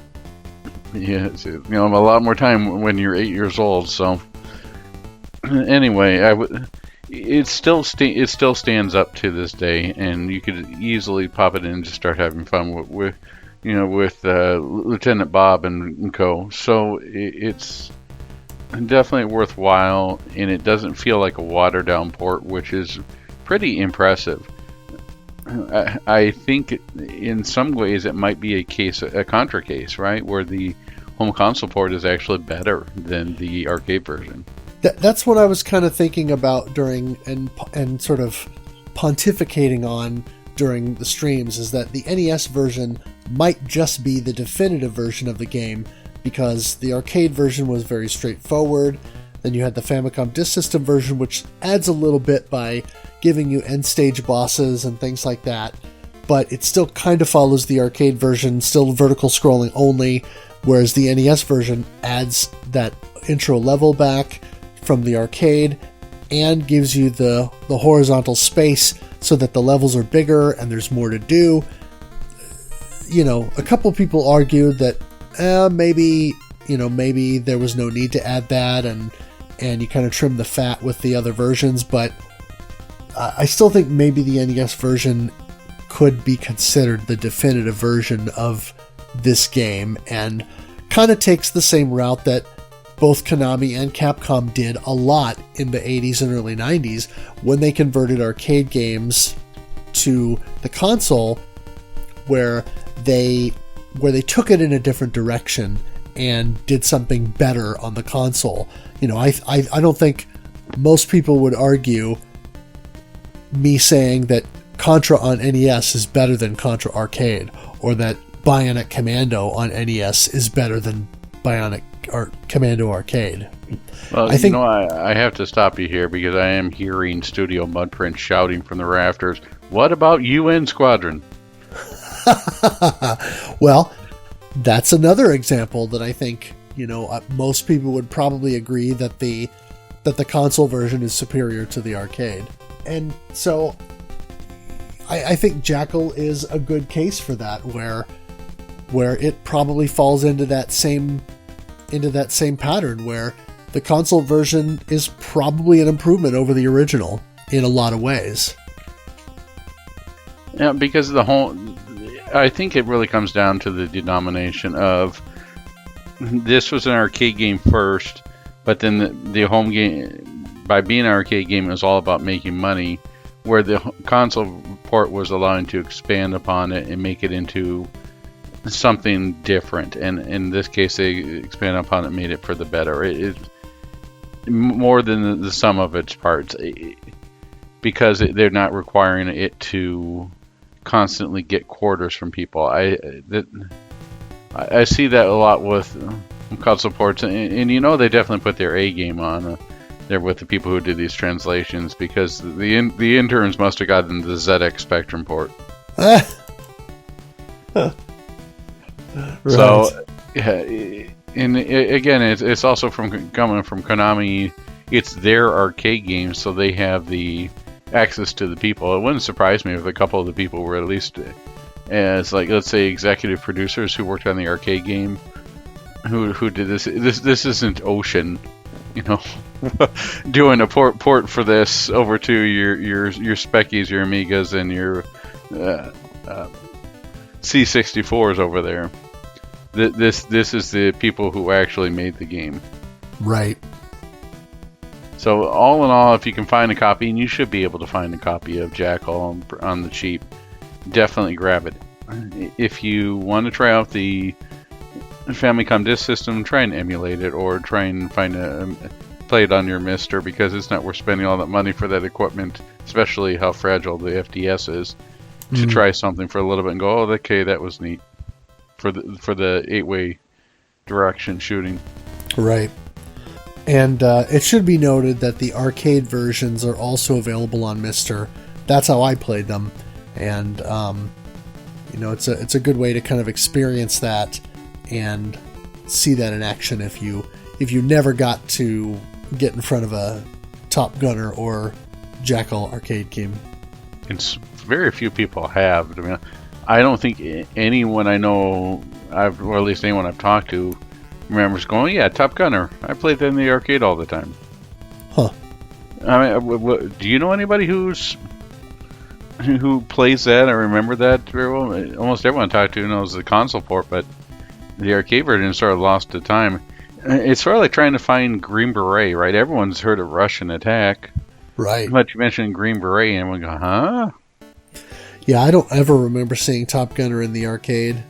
Yeah, a lot more time when you're 8 years old. So anyway, it still stands up to this day, and you could easily pop it in and just start having fun with Lieutenant Bob and co. So it's definitely worthwhile, and it doesn't feel like a watered down port, which is pretty impressive. I think in some ways it might be a Contra case, right, where the home console port is actually better than the arcade version. That's what I was kind of thinking about during and sort of pontificating on during the streams, is that the NES version might just be the definitive version of the game, because the arcade version was very straightforward. Then you had the Famicom Disk System version, which adds a little bit by giving you end stage bosses and things like that, but it still kind of follows the arcade version, still vertical scrolling only, whereas the NES version adds that intro level back from the arcade and gives you the horizontal space so that the levels are bigger and there's more to do. A couple people argued that maybe there was no need to add that, and you kind of trim the fat with the other versions, but I still think maybe the NES version could be considered the definitive version of this game, and kind of takes the same route that both Konami and Capcom did a lot in the 80s and early 90s when they converted arcade games to the console, where they took it in a different direction and did something better on the console. I don't think most people would argue me saying that Contra on NES is better than Contra Arcade, or that Bionic Commando on NES is better than Bionic Commando Arcade. Well, I have to stop you here, because I am hearing Studio Mudprint shouting from the rafters, "What about UN Squadron?" Well, that's another example that I think, most people would probably agree that the console version is superior to the arcade. And so I think Jackal is a good case for that, where it probably falls into that same pattern, where the console version is probably an improvement over the original in a lot of ways. Yeah, because I think it really comes down to the denomination of this was an arcade game first, but then the home game, by being an arcade game, it was all about making money, where the console port was allowing to expand upon it and make it into something different. And in this case, they expanded upon it, made it for the better. It more than the sum of its parts, because they're not requiring it to constantly get quarters from people. I see that a lot with console ports, and they definitely put their A game on there with the people who did these translations, because the interns must have gotten the ZX Spectrum port. Right. So, yeah, and again, it's also coming from Konami. It's their arcade games, so they have the access to the people. It wouldn't surprise me if a couple of the people were at least as, like, let's say, executive producers who worked on the arcade game, who did this. This isn't Ocean, doing a port for this over to your Speckies, your Amigas, and your C64s over there. This is the people who actually made the game. Right. So all in all, if you can find a copy, and you should be able to find a copy of Jackal on the cheap, definitely grab it. If you want to try out the Famicom Disk System, try and emulate it, or try and play it on your Mister, because it's not worth spending all that money for that equipment, especially how fragile the FDS is. To try something for a little bit and go, oh, okay, that was neat for the 8-way direction shooting. Right. And it should be noted that the arcade versions are also available on Mister. That's how I played them, and it's a good way to kind of experience that and see that in action if you never got to get in front of a Top Gunner or Jackal arcade game. It's very few people have. I mean, I don't think anyone I know, or at least anyone I've talked to, remembers going, yeah, Top Gunner. I played that in the arcade all the time. Huh. I mean, do you know anybody who plays that or remember that very well? Almost everyone I talked to knows the console port, but the arcade version sort of lost to time. It's sort of like trying to find Green Beret, right? Everyone's heard of Russian Attack. Right. But you mentioned Green Beret, and everyone go, huh? Yeah, I don't ever remember seeing Top Gunner in the arcade.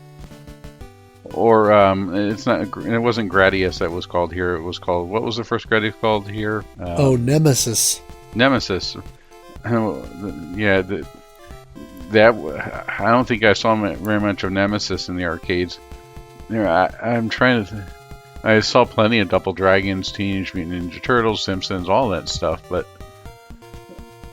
Or it wasn't Gradius that was called here. It was called, what was the first Gradius called here? Nemesis. Nemesis. Yeah, I don't think I saw very much of Nemesis in the arcades. I'm trying to. I saw plenty of Double Dragons, Teenage Mutant Ninja Turtles, Simpsons, all that stuff, but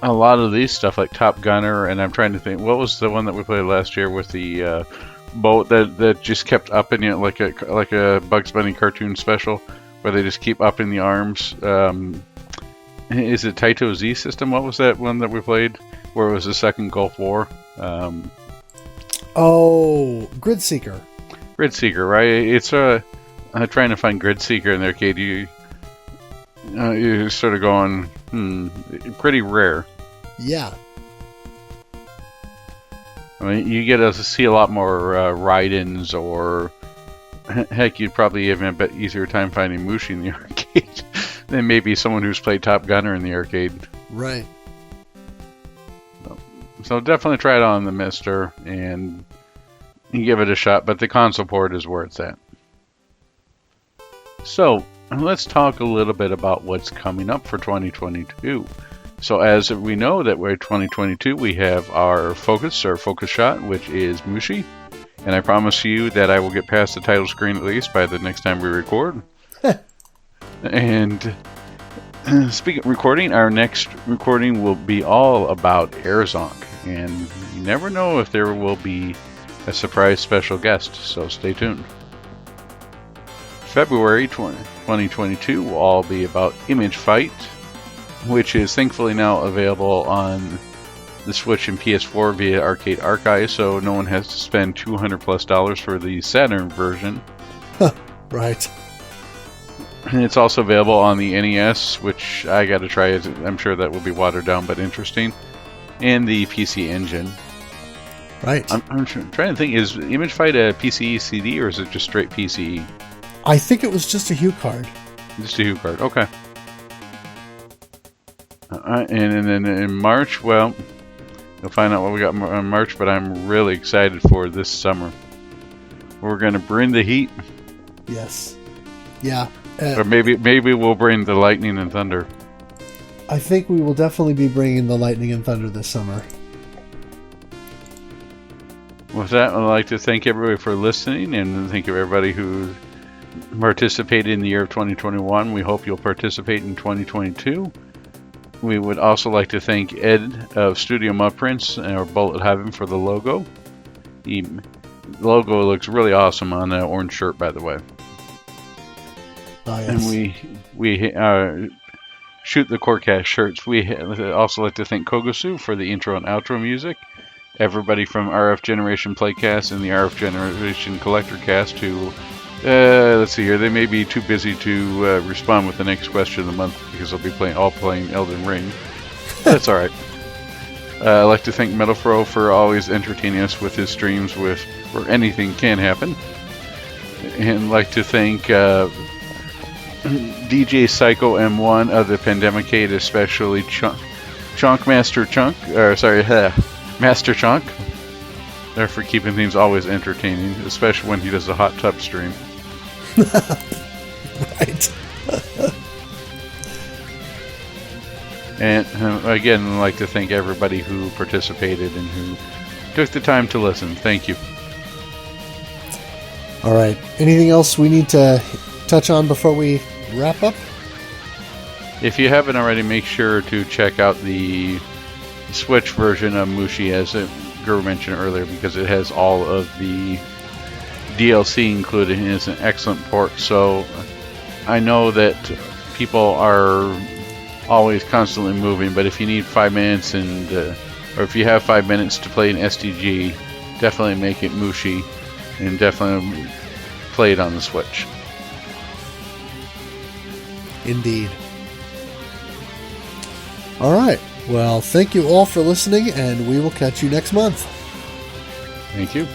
a lot of these stuff like Top Gunner, and I'm trying to think, what was the one that we played last year with the boat that just kept upping it like a Bugs Bunny cartoon special, where they just keep upping the arms. Is it Taito Z System? What was that one that we played where it was the second Gulf War? Grid Seeker. Grid Seeker, right? It's trying to find Grid Seeker in the arcade. You're sort of going, pretty rare. Yeah. I mean, you get to see a lot more ride-ins, or heck, you'd probably even have a bit easier time finding Mushi in the arcade than maybe someone who's played Top Gunner in the arcade. Right. So definitely try it on the Mister and give it a shot, but the console port is where it's at. So let's talk a little bit about what's coming up for 2022. So as we know that we're 2022, we have our focus shot, which is Mushi. And I promise you that I will get past the title screen at least by the next time we record. And speaking of recording, our next recording will be all about Airzonk. And you never know if there will be a surprise special guest, so stay tuned. February 2022 will all be about Image Fight, which is thankfully now available on the Switch and PS4 via Arcade Archive, so no one has to spend $200+ for the Saturn version. Right. And it's also available on the NES, which I gotta try it. I'm sure that will be watered down but interesting. And the PC Engine. Right. I'm trying to think, is Image Fight a PCE CD or is it just straight PCE? I think it was just a Hue card. Just a Hue card, okay. And then in March, well, you'll find out what we got in March, but I'm really excited for this summer. We're going to bring the heat. Yes. Yeah. Or maybe we'll bring the lightning and thunder. I think we will definitely be bringing the lightning and thunder this summer. With that, I'd like to thank everybody for listening, and thank everybody who participated in the year of 2021. We hope you'll participate in 2022. We would also like to thank Ed of Studio Mupprints or Bullet Heaven for the logo. The logo looks really awesome on that orange shirt, by the way. Oh, yes. And we shoot the Corecast shirts. We also like to thank Kogosu for the intro and outro music. Everybody from RF Generation Playcast and the RF Generation Collector Cast who, let's see here, they may be too busy to respond with the next question of the month because they'll be playing Elden Ring. That's alright. I'd like to thank MetalFRO for always entertaining us with his streams where anything can happen. And I'd like to thank DJ Psycho M1 of the Pandemicade, especially Chunk Master Chunk, Master Chunk. There for keeping things always entertaining, especially when he does a hot tub stream. Right. And again, I'd like to thank everybody who participated and who took the time to listen. Thank you. All right. Anything else we need to touch on before we wrap up? If you haven't already, make sure to check out the Switch version of Mushi, as Guru mentioned earlier, because it has all of the DLC included and it's an excellent port. So I know that people are always constantly moving, but if you need 5 minutes or if you have 5 minutes to play an SDG, definitely make it Mushi and definitely play it on the Switch. Indeed. All right. Well, thank you all for listening, and we will catch you next month. Thank you.